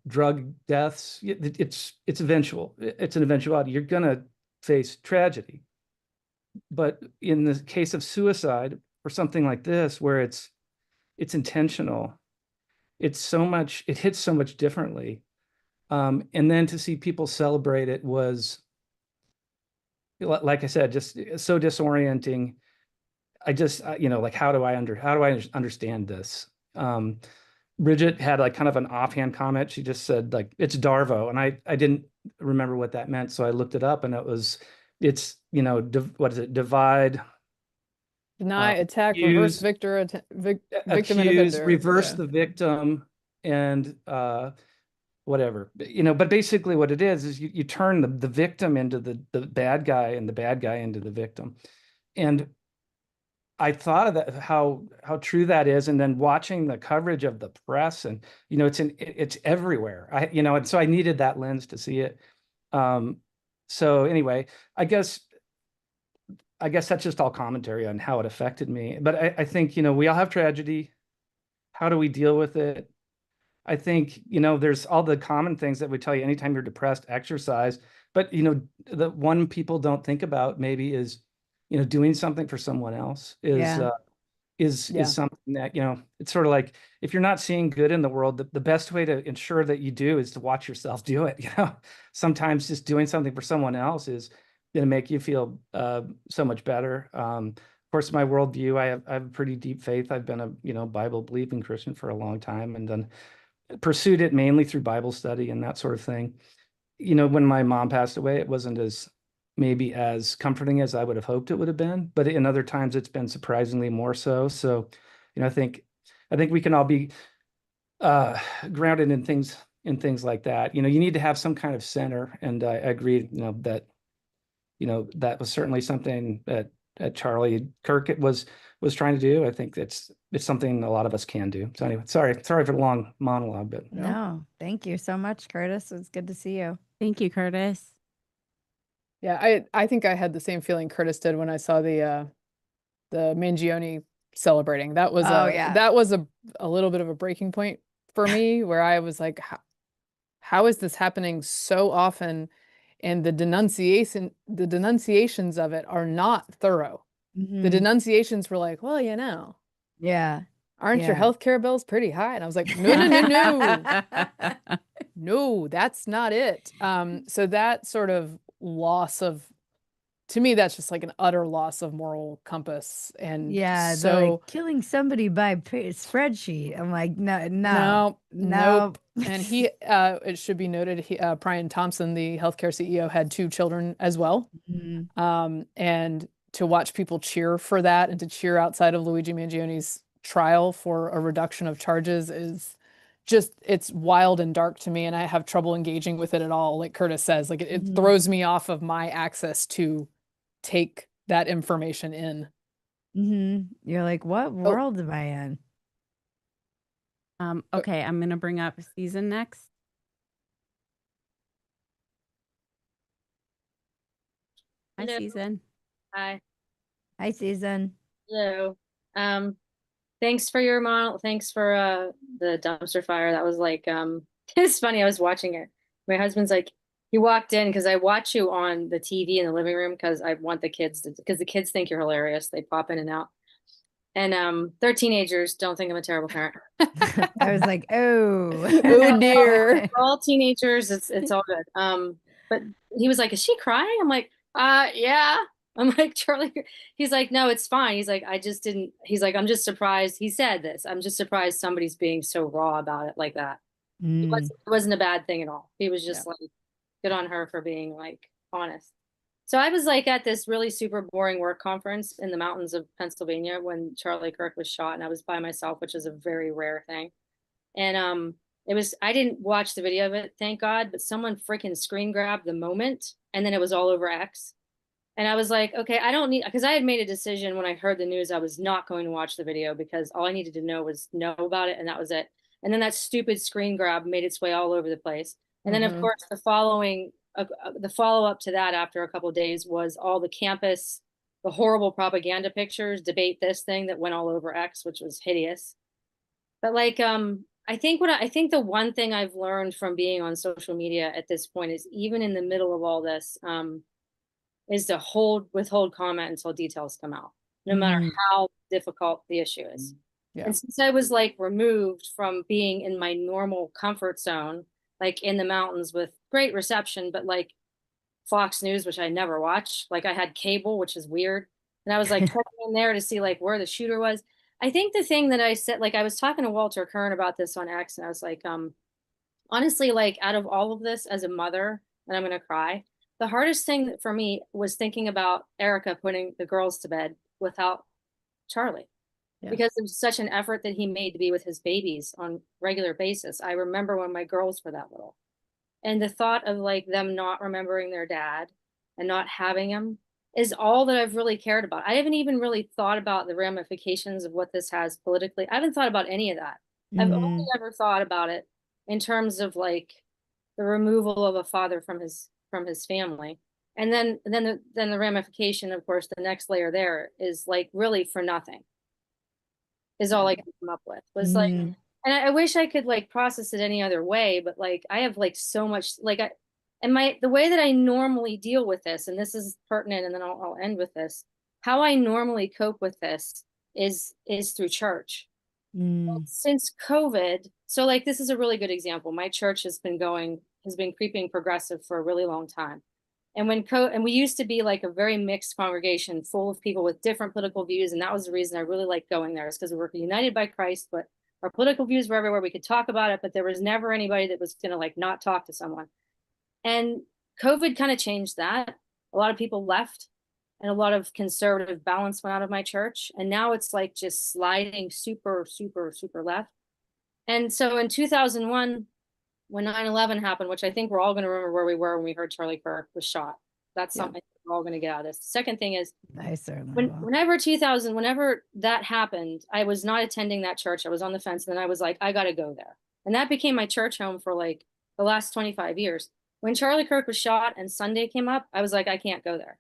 drug deaths. It's eventual. It's an eventuality. You're going to face tragedy. But in the case of suicide or something like this, where it's intentional, it hits so much differently. And then to see people celebrate it was, like I said, just so disorienting. I just, like, how do I understand this? Bridget had like kind of an offhand comment. She just said, like, it's Darvo. And I didn't remember what that meant. So I looked it up, and it's, what is it? Divide, Deny, attack, accuse, reverse victor, victim and accuse, offender. reverse Yeah. the victim, and whatever. But basically what it is you turn the victim into the bad guy, and the bad guy into the victim. And I thought of that, how true that is, and then watching the coverage of the press, and it's everywhere. And so I needed that lens to see it. So anyway, I guess that's just all commentary on how it affected me. But I think, we all have tragedy. How do we deal with it? I think, there's all the common things that we tell you anytime you're depressed: exercise. But, the one people don't think about maybe is, doing something for someone else Yeah. is something that, it's sort of like, if you're not seeing good in the world, the best way to ensure that you do is to watch yourself do it. Sometimes just doing something for someone else is going to make you feel so much better. course, my worldview, I have a pretty deep faith. I've been a, Bible believing Christian for a long time, and then pursued it mainly through Bible study and that sort of thing. When my mom passed away, it wasn't maybe as comforting as I would have hoped it would have been, but in other times it's been surprisingly more so. So, I think we can all be grounded in things like that. You need to have some kind of center, and I agree, that that was certainly something that Charlie Kirk was trying to do. I think it's something a lot of us can do. So anyway, sorry for the long monologue, but No, thank you so much, Curtis. It was good to see you. Thank you, Curtis. Yeah, I think I had the same feeling Curtis did when I saw the Mangione celebrating. That was a little bit of a breaking point for me, where I was like, how is this happening so often? And the denunciations of it are not thorough. The denunciations were like, well, Yeah. aren't your Yeah. healthcare bills pretty high? And I was like, no. No, that's not it. So that sort of loss of, to me, that's just like an utter loss of moral compass. And Yeah, so they're like killing somebody by spreadsheet. I'm like, no. nope. And he, it should be noted, Brian Thompson, the healthcare CEO, had 2 children as well. And to watch people cheer for that, and to cheer outside of Luigi Mangione's trial for a reduction of charges, is just, it's wild and dark to me, and I have trouble engaging with it at all. Like Curtis says, like it throws me off of my access to take that information in. You're like, what world am I in? Okay, I'm gonna bring up Season next. Hi, Hello. Season. Hi. Hi, Susan. Hello. Thanks for your thanks for the dumpster fire. That was like it's funny, I was watching it. My husband's like, he walked in, because I watch you on the TV in the living room, because I want the kids to, because the kids think you're hilarious. They pop in and out. And they're teenagers, don't think I'm a terrible parent. I was like, oh. Oh dear. We're all teenagers, it's all good. But he was like, is she crying? I'm like, yeah. I'm like, Charlie, he's like, no, it's fine. He's like, I just didn't, he's like, I'm just surprised. He said this, I'm just surprised somebody's being so raw about it like that. It wasn't a bad thing at all. He was just like, good on her for being like honest. So I was like at this really super boring work conference in the mountains of Pennsylvania when Charlie Kirk was shot, and I was by myself, which is a very rare thing. And I didn't watch the video of it, thank God, but someone freaking screen grabbed the moment, and then it was all over X. And I was like, okay, I don't need, because I had made a decision when I heard the news, I was not going to watch the video, because all I needed to know was know about it, and that was it. And then that stupid screen grab made its way all over the place. And then of course the follow-up to that after a couple of days was all the campus, the horrible propaganda pictures, debate this thing that went all over X, which was hideous. But like, I think the one thing I've learned from being on social media at this point is, even in the middle of all this, is to withhold comment until details come out, no matter how difficult the issue is. And since I was like removed from being in my normal comfort zone, like in the mountains with great reception, but like Fox News, which I never watch, like I had cable, which is weird. And I was like checking in there to see like where the shooter was. I think the thing that I said, like I was talking to Walter Kern about this on X, and I was like, honestly, like out of all of this as a mother, and I'm going to cry, the hardest thing for me was thinking about Erica putting the girls to bed without Charlie. Because it was such an effort that he made to be with his babies on regular basis. I remember when my girls were that little. And the thought of like them not remembering their dad and not having him is all that I've really cared about. I haven't even really thought about the ramifications of what this has politically. I haven't thought about any of that. I've only ever thought about it in terms of like the removal of a father from his family. And then the ramification, of course, the next layer there is like really for nothing. Is all I could come up with. Was like, and I wish I could like process it any other way, but like I have like so much like the way that I normally deal with this, and this is pertinent, and then I'll end with this. How I normally cope with this is through church. Since COVID, so like this is a really good example. My church has been creeping progressive for a really long time. And and we used to be like a very mixed congregation full of people with different political views. And that was the reason I really liked going there, is because we were united by Christ, but our political views were everywhere. We could talk about it, but there was never anybody that was going to like not talk to someone. And COVID kind of changed that. A lot of people left and a lot of conservative balance went out of my church. And now it's like just sliding super, super, super left. And so in 2001, when 9/11 happened, which I think we're all going to remember where we were when we heard Charlie Kirk was shot. That's something we're all going to get out of this. The second thing is, I certainly will. whenever that happened, I was not attending that church. I was on the fence. And then I was like, I got to go there. And that became my church home for like the last 25 years. When Charlie Kirk was shot and Sunday came up, I was like, I can't go there.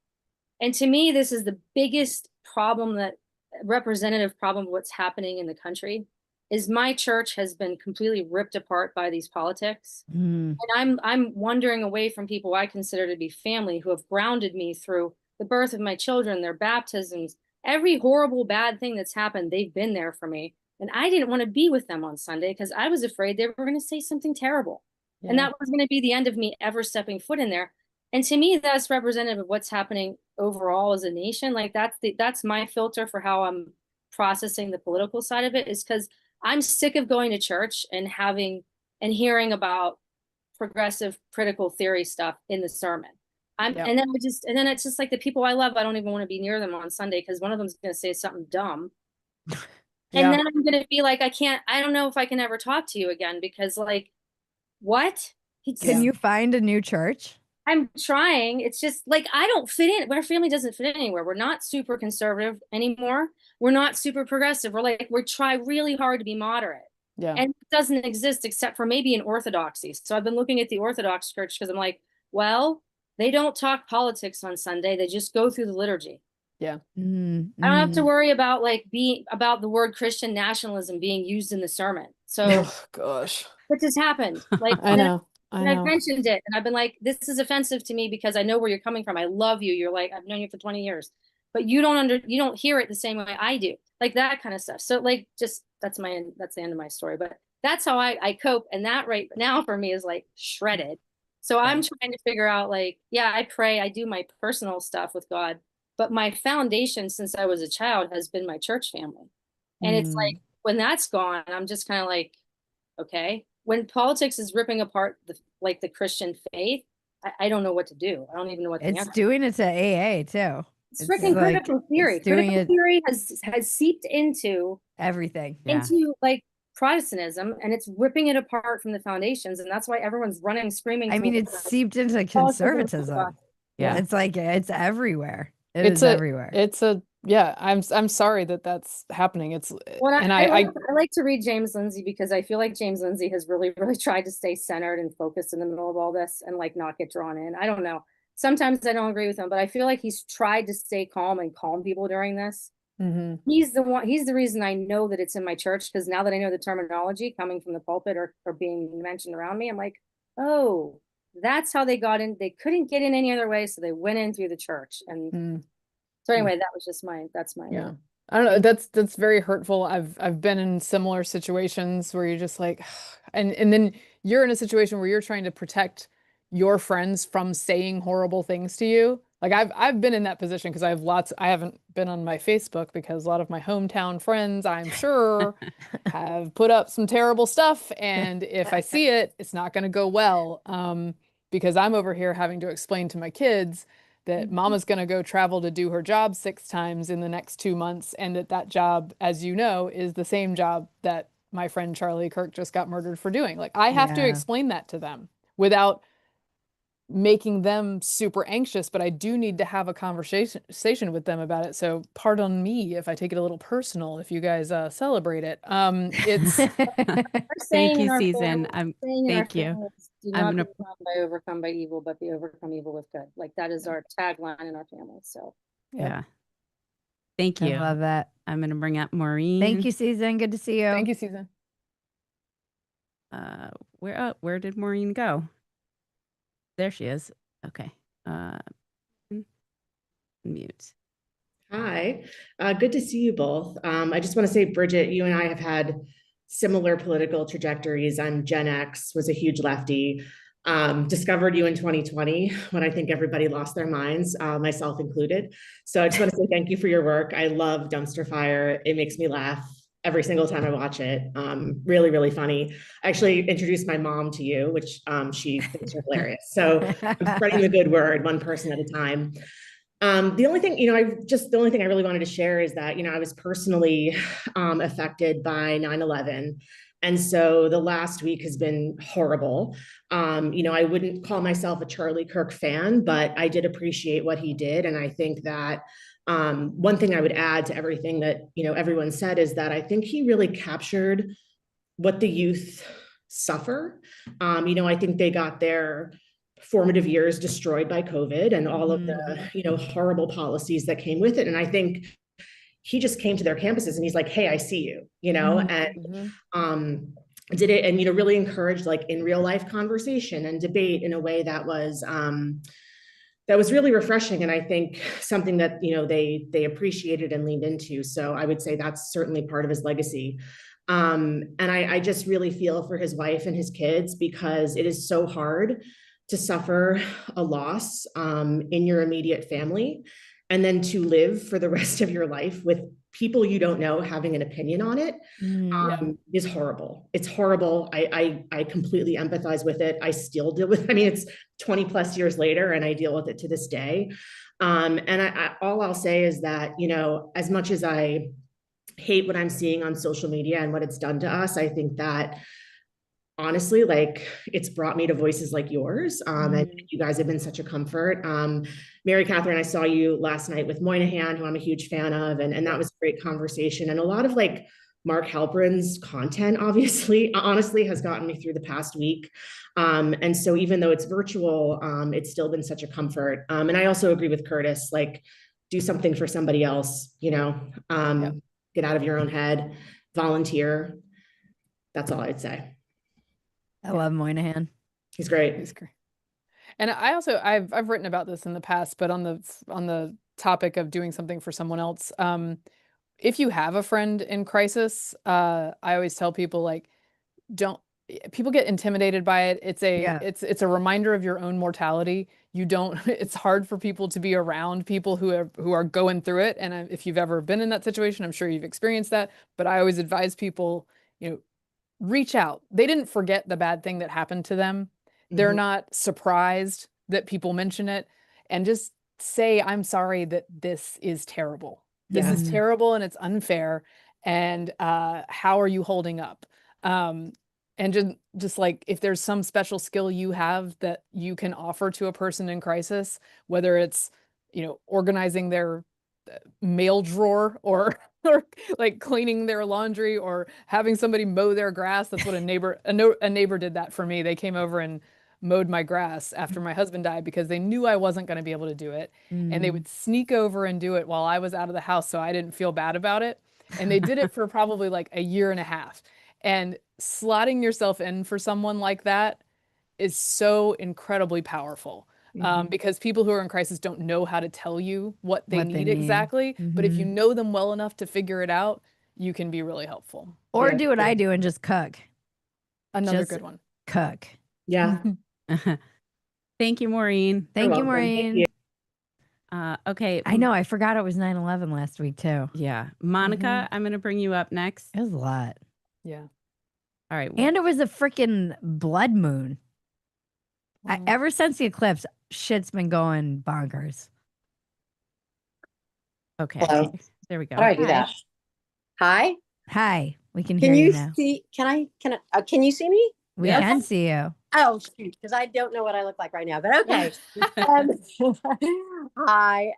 And to me, this is the biggest problem, that representative problem of what's happening in the country, is my church has been completely ripped apart by these politics. Mm. And I'm wandering away from people I consider to be family, who have grounded me through the birth of my children, their baptisms, every horrible bad thing that's happened. They've been there for me. And I didn't want to be with them on Sunday because I was afraid they were going to say something terrible. Yeah. And that was going to be the end of me ever stepping foot in there. And to me, that's representative of what's happening overall as a nation. Like that's my filter for how I'm processing the political side of it, is because I'm sick of going to church and hearing about progressive critical theory stuff in the sermon. And then it's just like the people I love, I don't even want to be near them on Sunday because one of them's going to say something dumb. And then I'm going to be like, I don't know if I can ever talk to you again, because like, what? Can you find a new church? I'm trying. It's just like, I don't fit in. Our family doesn't fit in anywhere. We're not super conservative anymore. We're not super progressive. We try really hard to be moderate. Yeah. And it doesn't exist except for maybe in orthodoxy. So I've been looking at the Orthodox church because I'm like, well, they don't talk politics on Sunday. They just go through the liturgy. Yeah. I don't have to worry about about the word Christian nationalism being used in the sermon. So gosh, what just happened? Like, I know. and I've mentioned it and I've been like, this is offensive to me because I know where you're coming from. I love you. You're like, I've known you for 20 years, but you don't hear it the same way I do. Like that kind of stuff. So like, just, that's the end of my story, but that's how I cope. And that right now for me is like shredded. So I'm trying to figure out like, yeah, I pray, I do my personal stuff with God, but my foundation since I was a child has been my church family. And it's like, when that's gone, I'm just kind of like, okay. When politics is ripping apart the Christian faith, I don't know what to do. I don't even know what to It's doing it to AA too. It's freaking critical theory. Critical theory has seeped into everything. Into like Protestantism, and it's ripping it apart from the foundations, and that's why everyone's running, screaming. I mean, it's seeped into conservatism. Yeah, it's like it's everywhere. It's everywhere. I'm sorry that's happening. I like to read James Lindsay because I feel like James Lindsay has really, really tried to stay centered and focused in the middle of all this and like not get drawn in. I don't know. Sometimes I don't agree with him, but I feel like he's tried to stay calm and calm people during this. He's the reason I know that it's in my church, because now that I know the terminology coming from the pulpit or being mentioned around me, I'm like, oh, that's how they got in. They couldn't get in any other way, so they went in through the church. And so anyway, that was just that's my I don't know. That's very hurtful. I've been in similar situations where you're just like, and then you're in a situation where you're trying to protect your friends from saying horrible things to you. Like I've been in that position because I haven't been on my Facebook because a lot of my hometown friends, I'm sure, have put up some terrible stuff. And if I see it, it's not going to go well. Because I'm over here having to explain to my kids that mama's going to go travel to do her job 6 times in the next 2 months. And that job, as you know, is the same job that my friend Charlie Kirk just got murdered for doing. Like I have to explain that to them without making them super anxious, but I do need to have a conversation with them about it. So pardon me if I take it a little personal, if you guys celebrate it. It's thank you, Susan. Thank you. Do not be overcome by evil, but be overcome evil with good. Like that is our tagline in our family. So yeah. Thank you. I love that. I'm going to bring up Maureen. Thank you, Susan. Good to see you. Thank you, Susan. Where did Maureen go? There she is. Okay. Mute. Hi. Good to see you both. I just want to say, Bridget, you and I have had similar political trajectories. I'm Gen X, was a huge lefty. Discovered you in 2020 when I think everybody lost their minds, myself included. So I just want to say thank you for your work. I love Dumpster Fire. It makes me laugh every single time I watch it. Really, really funny. I actually introduced my mom to you, which she thinks you're hilarious. So I'm spreading the good word, one person at a time. The only thing, the only thing I really wanted to share is that, I was personally affected by 9/11. And so the last week has been horrible. I wouldn't call myself a Charlie Kirk fan, but I did appreciate what he did. And I think that one thing I would add to everything that, everyone said is that I think he really captured what the youth suffer. I think they got their formative years destroyed by COVID and all of the, horrible policies that came with it. And I think he just came to their campuses and he's like, hey, I see you, and did it and, really encouraged like in real life conversation and debate in a way that was really refreshing. And I think something that, they appreciated and leaned into. So I would say that's certainly part of his legacy. And I just really feel for his wife and his kids because it is so hard to suffer a loss in your immediate family and then to live for the rest of your life with people you don't know having an opinion on it is horrible. It's horrible. I completely empathize with it. I still deal with, it's 20 plus years later and I deal with it to this day. And all I'll say is that, as much as I hate what I'm seeing on social media and what it's done to us, I think that honestly, like it's brought me to voices like yours. And you guys have been such a comfort. Mary Catherine, I saw you last night with Moynihan, who I'm a huge fan of, and that was a great conversation. And a lot of like Mark Halperin's content, honestly, has gotten me through the past week. And so even though it's virtual, it's still been such a comfort. And I also agree with Curtis, like do something for somebody else, get out of your own head, volunteer. That's all I'd say. I love Moynihan. He's great. He's great. And I also I've written about this in the past, but on the topic of doing something for someone else, if you have a friend in crisis, I always tell people like, people get intimidated by it. It's a reminder of your own mortality. It's hard for people to be around people who are going through it. And if you've ever been in that situation, I'm sure you've experienced that. But I always advise people, reach out. They didn't forget the bad thing that happened to them. They're not surprised that people mention it, and just say, I'm sorry that this is terrible. This is terrible and it's unfair. And how are you holding up? And just like, if there's some special skill you have that you can offer to a person in crisis, whether it's, organizing their mail drawer or like cleaning their laundry or having somebody mow their grass. That's what a neighbor did that for me. They came over and mowed my grass after my husband died because they knew I wasn't going to be able to do it. And they would sneak over and do it while I was out of the house, so I didn't feel bad about it. And they did it for probably like a year and a half. And slotting yourself in for someone like that is so incredibly powerful. Because people who are in crisis don't know how to tell you what they need exactly. But if you know them well enough to figure it out, you can be really helpful. Or do what I do and just cook. Another good one. Cook. Yeah. Thank you, Maureen. Thank you, Maureen. Okay. I know. I forgot it was 9/11 last week, too. Yeah. Monica, I'm going to bring you up next. It was a lot. Yeah. All right. And it was a freaking blood moon. Ever since the eclipse, shit's been going bonkers. Okay. Hello. There we go. How do I do that? Hi. Hi. We can Can hear you now. see? Can you see me? We can see you. Oh, shoot, because I don't know what I look like right now, but okay. Hi.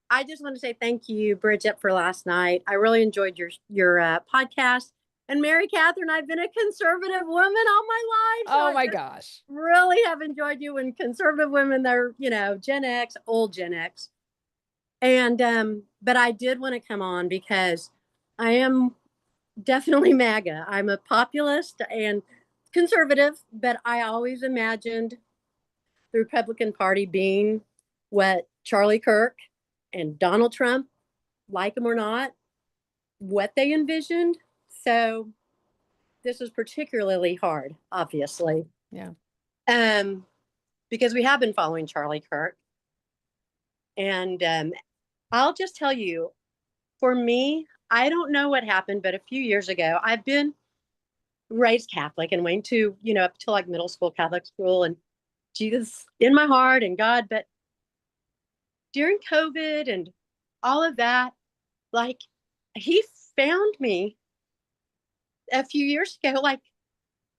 I just want to say thank you, Bridget, for last night. I really enjoyed your podcast. And Mary Catherine, I've been a conservative woman all my life. So Oh my gosh. Really have enjoyed you. And conservative women, they're, Gen X, old Gen X. And, but I did want to come on because I am definitely MAGA. I'm a populist and conservative, but I always imagined the Republican Party being what Charlie Kirk and Donald Trump, like them or not, what they envisioned. So this is particularly hard, obviously. Yeah. Because we have been following Charlie Kirk. And I'll just tell you, for me, I don't know what happened, but a few years ago, I've been raised Catholic and went to, up to like middle school Catholic school, and Jesus in my heart and God. But during COVID and all of that, like, he found me a few years ago, like,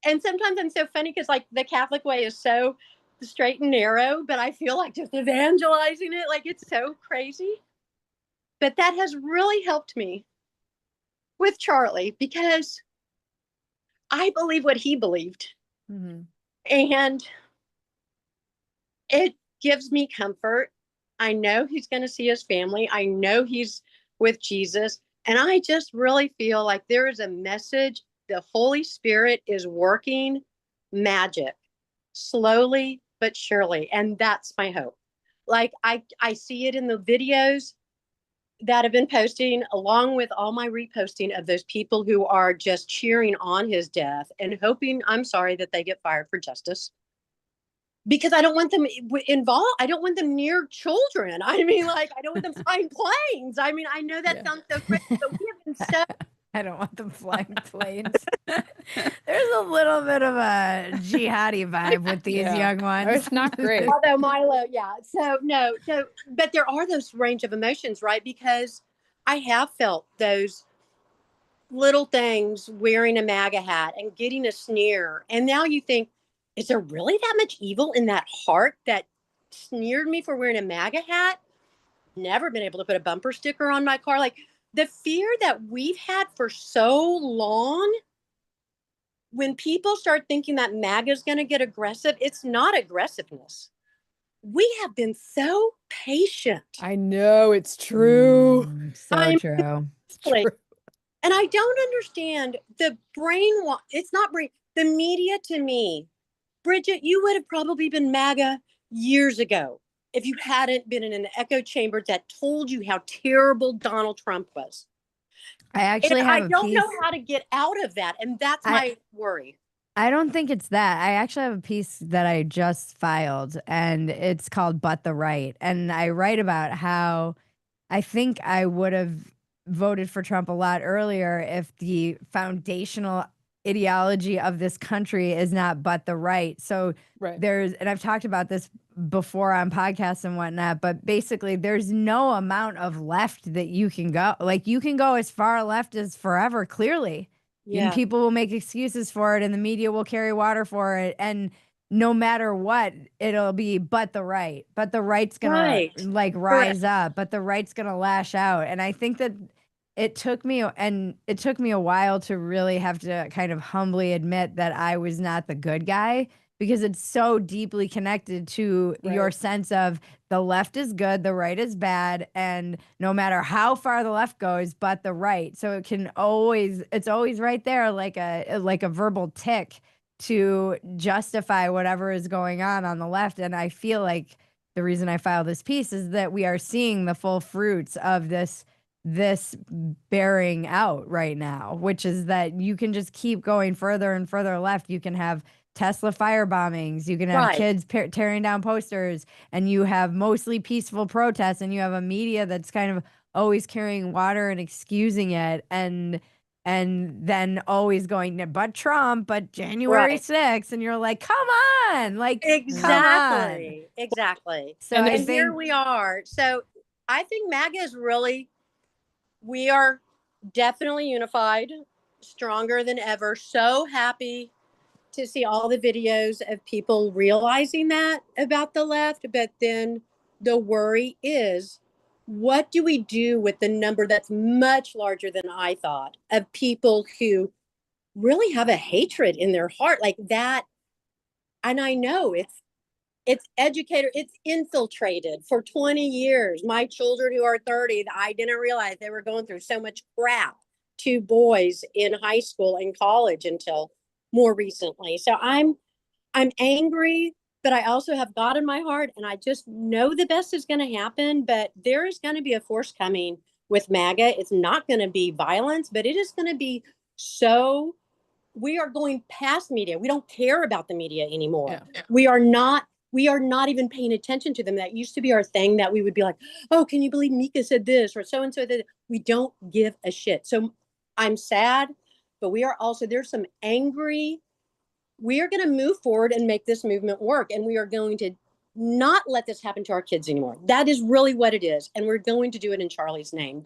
and sometimes I'm so funny because like the Catholic way is so straight and narrow, but I feel like just evangelizing it, like it's so crazy. But that has really helped me with Charlie because I believe what he believed. Mm-hmm. And it gives me comfort. I know he's going to see his family. I know he's with Jesus. And I just really feel like there is a message. The Holy Spirit is working magic slowly but surely. And that's my hope. Like I see it in the videos that have been posting, along with all my reposting of those people who are just cheering on his death and hoping, I'm sorry, that they get fired for justice. Because I don't want them involved. I don't want them near children. I mean, like, I don't want them flying planes. I mean, I know that sounds so crazy, but we have been so. I don't want them flying planes. There's a little bit of a jihadi vibe with these young ones. It's not great. Although Milo, yeah. So no, but there are those range of emotions, right? Because I have felt those little things, wearing a MAGA hat and getting a sneer. And now you think, is there really that much evil in that heart that sneered me for wearing a MAGA hat? Never been able to put a bumper sticker on my car. Like the fear that we've had for so long, when people start thinking that MAGA is going to get aggressive, it's not aggressiveness. We have been so patient. I know, it's true. So true. It's true. And I don't understand the it's not brain, the media to me. Bridget, you would have probably been MAGA years ago if you hadn't been in an echo chamber that told you how terrible Donald Trump was. I actually and have I a don't piece. know how to get out of that. And that's my worry. I don't think it's that. I actually have a piece that I just filed, and it's called But the Right. And I write about how I think I would have voted for Trump a lot earlier if the foundational ideology of this country is not but the right. So and I've talked about this before on podcasts and whatnot, but basically there's no amount of left that you can go. Like you can go as far left as forever, clearly. And people will make excuses for it, and the media will carry water for it. And no matter what, it'll be but the right. But the right's gonna rise up. But the right's gonna lash out. And I think that it took me a while to really have to kind of humbly admit that I was not the good guy, because it's so deeply connected to your sense of the left is good, the right is bad, and no matter how far the left goes, but the right. So it's always right there, like a verbal tick to justify whatever is going on the left. And I feel like the reason I filed this piece is that we are seeing the full fruits of this bearing out right now, which is that you can just keep going further and further left. You can have Tesla fire bombings, you can have kids tearing down posters, and you have mostly peaceful protests, and you have a media that's kind of always carrying water and excusing it, and then always going, but Trump, but January 6th, and you're like, come on, like exactly. So and here we are. So I think MAGA is really, we are definitely unified, stronger than ever. So happy to see all the videos of people realizing that about the left. But then the worry is, what do we do with the number that's much larger than I thought of people who really have a hatred in their heart like that? And I know it's educated, it's infiltrated for 20 years. My children who are 30, I didn't realize they were going through so much crap. 2 boys in high school and college until more recently. So I'm angry, but I also have God in my heart, and I just know the best is going to happen. But there is going to be a force coming with MAGA. It's not going to be violence, but it is going to be so we are going past media. We don't care about the media anymore. Yeah. We are not even paying attention to them. That used to be our thing, that we would be like, oh, can you believe Mika said this or so-and-so did it? We don't give a shit. So I'm sad, but we are also, there's some angry, we are going to move forward and make this movement work. And we are going to not let this happen to our kids anymore. That is really what it is. And we're going to do it in Charlie's name.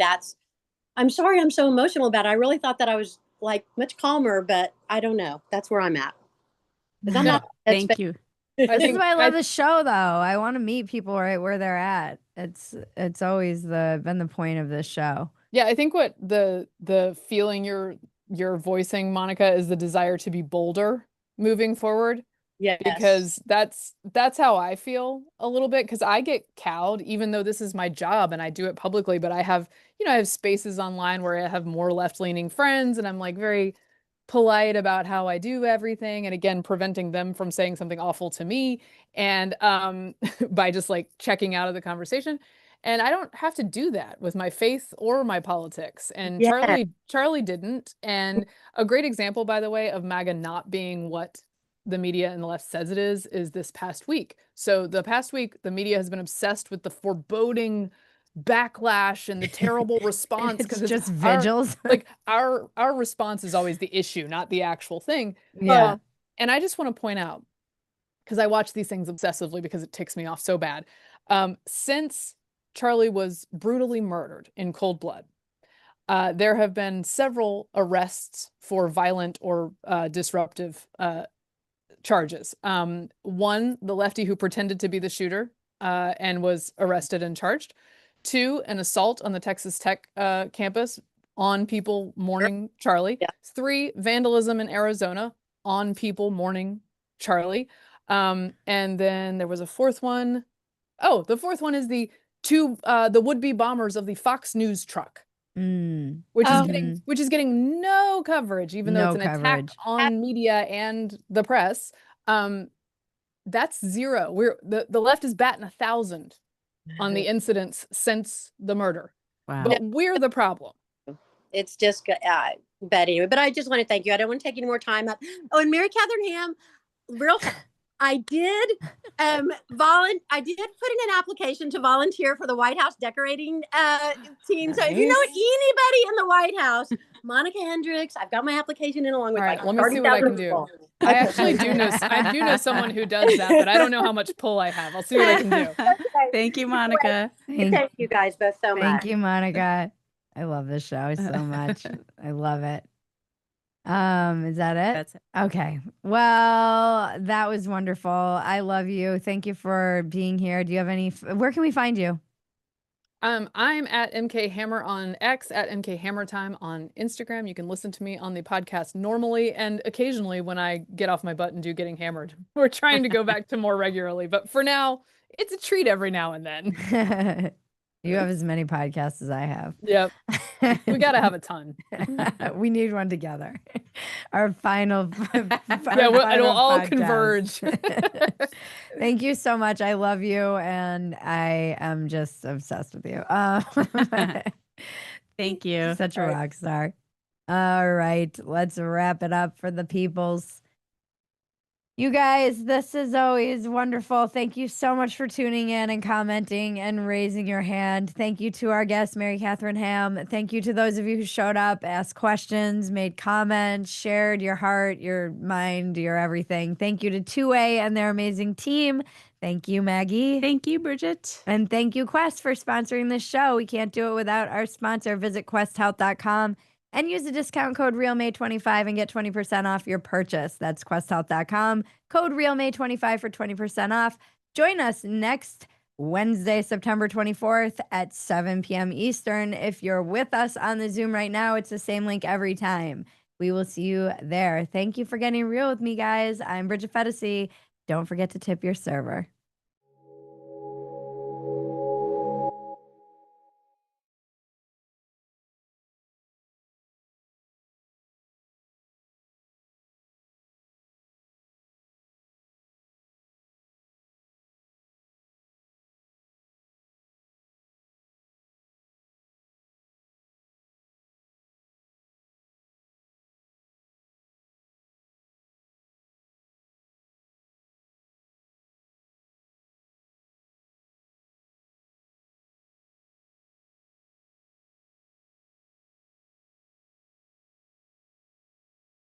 I'm sorry I'm so emotional about it. I really thought that I was like much calmer, but I don't know. That's where I'm at. 'Cause I'm not. Thank you. This is why I love the show, though. I want to meet people right where they're at. It's always been the point of this show. Yeah, I think what the feeling you're voicing, Monica, is the desire to be bolder moving forward. Yes. Because that's how I feel a little bit, because I get cowed, even though this is my job and I do it publicly, but I have spaces online where I have more left-leaning friends and I'm like very polite about how I do everything, and again preventing them from saying something awful to me, and by just like checking out of the conversation. And I don't have to do that with my faith or my politics. And Yeah. Charlie didn't. And a great example, by the way, of MAGA not being what the media and the left says it is this past week. So the past week, the media has been obsessed with the foreboding backlash and the terrible response, because it's just vigils. Our response is always the issue, not the actual thing. Yeah. And I just want to point out, because I watch these things obsessively because it ticks me off so bad. Since Charlie was brutally murdered in cold blood, there have been several arrests for violent or disruptive charges. One, the lefty who pretended to be the shooter and was arrested and charged. 2, an assault on the Texas Tech campus on people mourning Charlie. Yeah. 3, vandalism in Arizona on people mourning Charlie. And then there was a 4th one. Oh, the 4th one is the would-be bombers of the Fox News truck. Which is getting no coverage, even though it's an attack on media and the press. That's zero. The left is batting 1,000 on the incidents since the murder. Wow. But we're the problem. It's just, but anyway, but I just want to thank you. I don't want to take any more time up. Oh, and Mary Katherine Ham, I did I did put in an application to volunteer for the White House decorating team. So if you know anybody in the White House, Monica Hendricks, I've got my application in along with All right, like let me see what I can do. people. I actually do know someone who does that, but I don't know how much pull I have. I'll see what I can do. Thank you, Monica. Thank you guys both so much. Thank you, Monica. I love this show so much. I love it. Is that it? That's it. Okay. Well, that was wonderful. I love you. Thank you for being here. Do you have where can we find you? I'm at MK Hammer on X, at MK Hammer Time on Instagram. You can listen to me on the podcast normally and occasionally when I get off my butt and do Getting Hammered. We're trying to go back to more regularly, but for now, it's a treat every now and then. You have as many podcasts as I have. Yep. We got to have a ton. We need one together. Our final. It'll all converge. Thank you so much. I love you. And I am just obsessed with you. Thank you. Such a rock star. All right. Let's wrap it up for the peoples. You guys, this is always wonderful. Thank you so much for tuning in and commenting and raising your hand. Thank you to our guest, Mary Katherine Ham. Thank you to those of you who showed up, asked questions, made comments, shared your heart, your mind, your everything. Thank you to 2A and their amazing team. Thank you, Maggie. Thank you, Bridget. And thank you, Quest, for sponsoring this show. We can't do it without our sponsor. Visit questhealth.com. and use the discount code RealMay25 and get 20% off your purchase. That's questhealth.com. Code RealMay25 for 20% off. Join us next Wednesday, September 24th at 7 p.m. Eastern. If you're with us on the Zoom right now, it's the same link every time. We will see you there. Thank you for getting real with me, guys. I'm Bridget Phetasy. Don't forget to tip your server.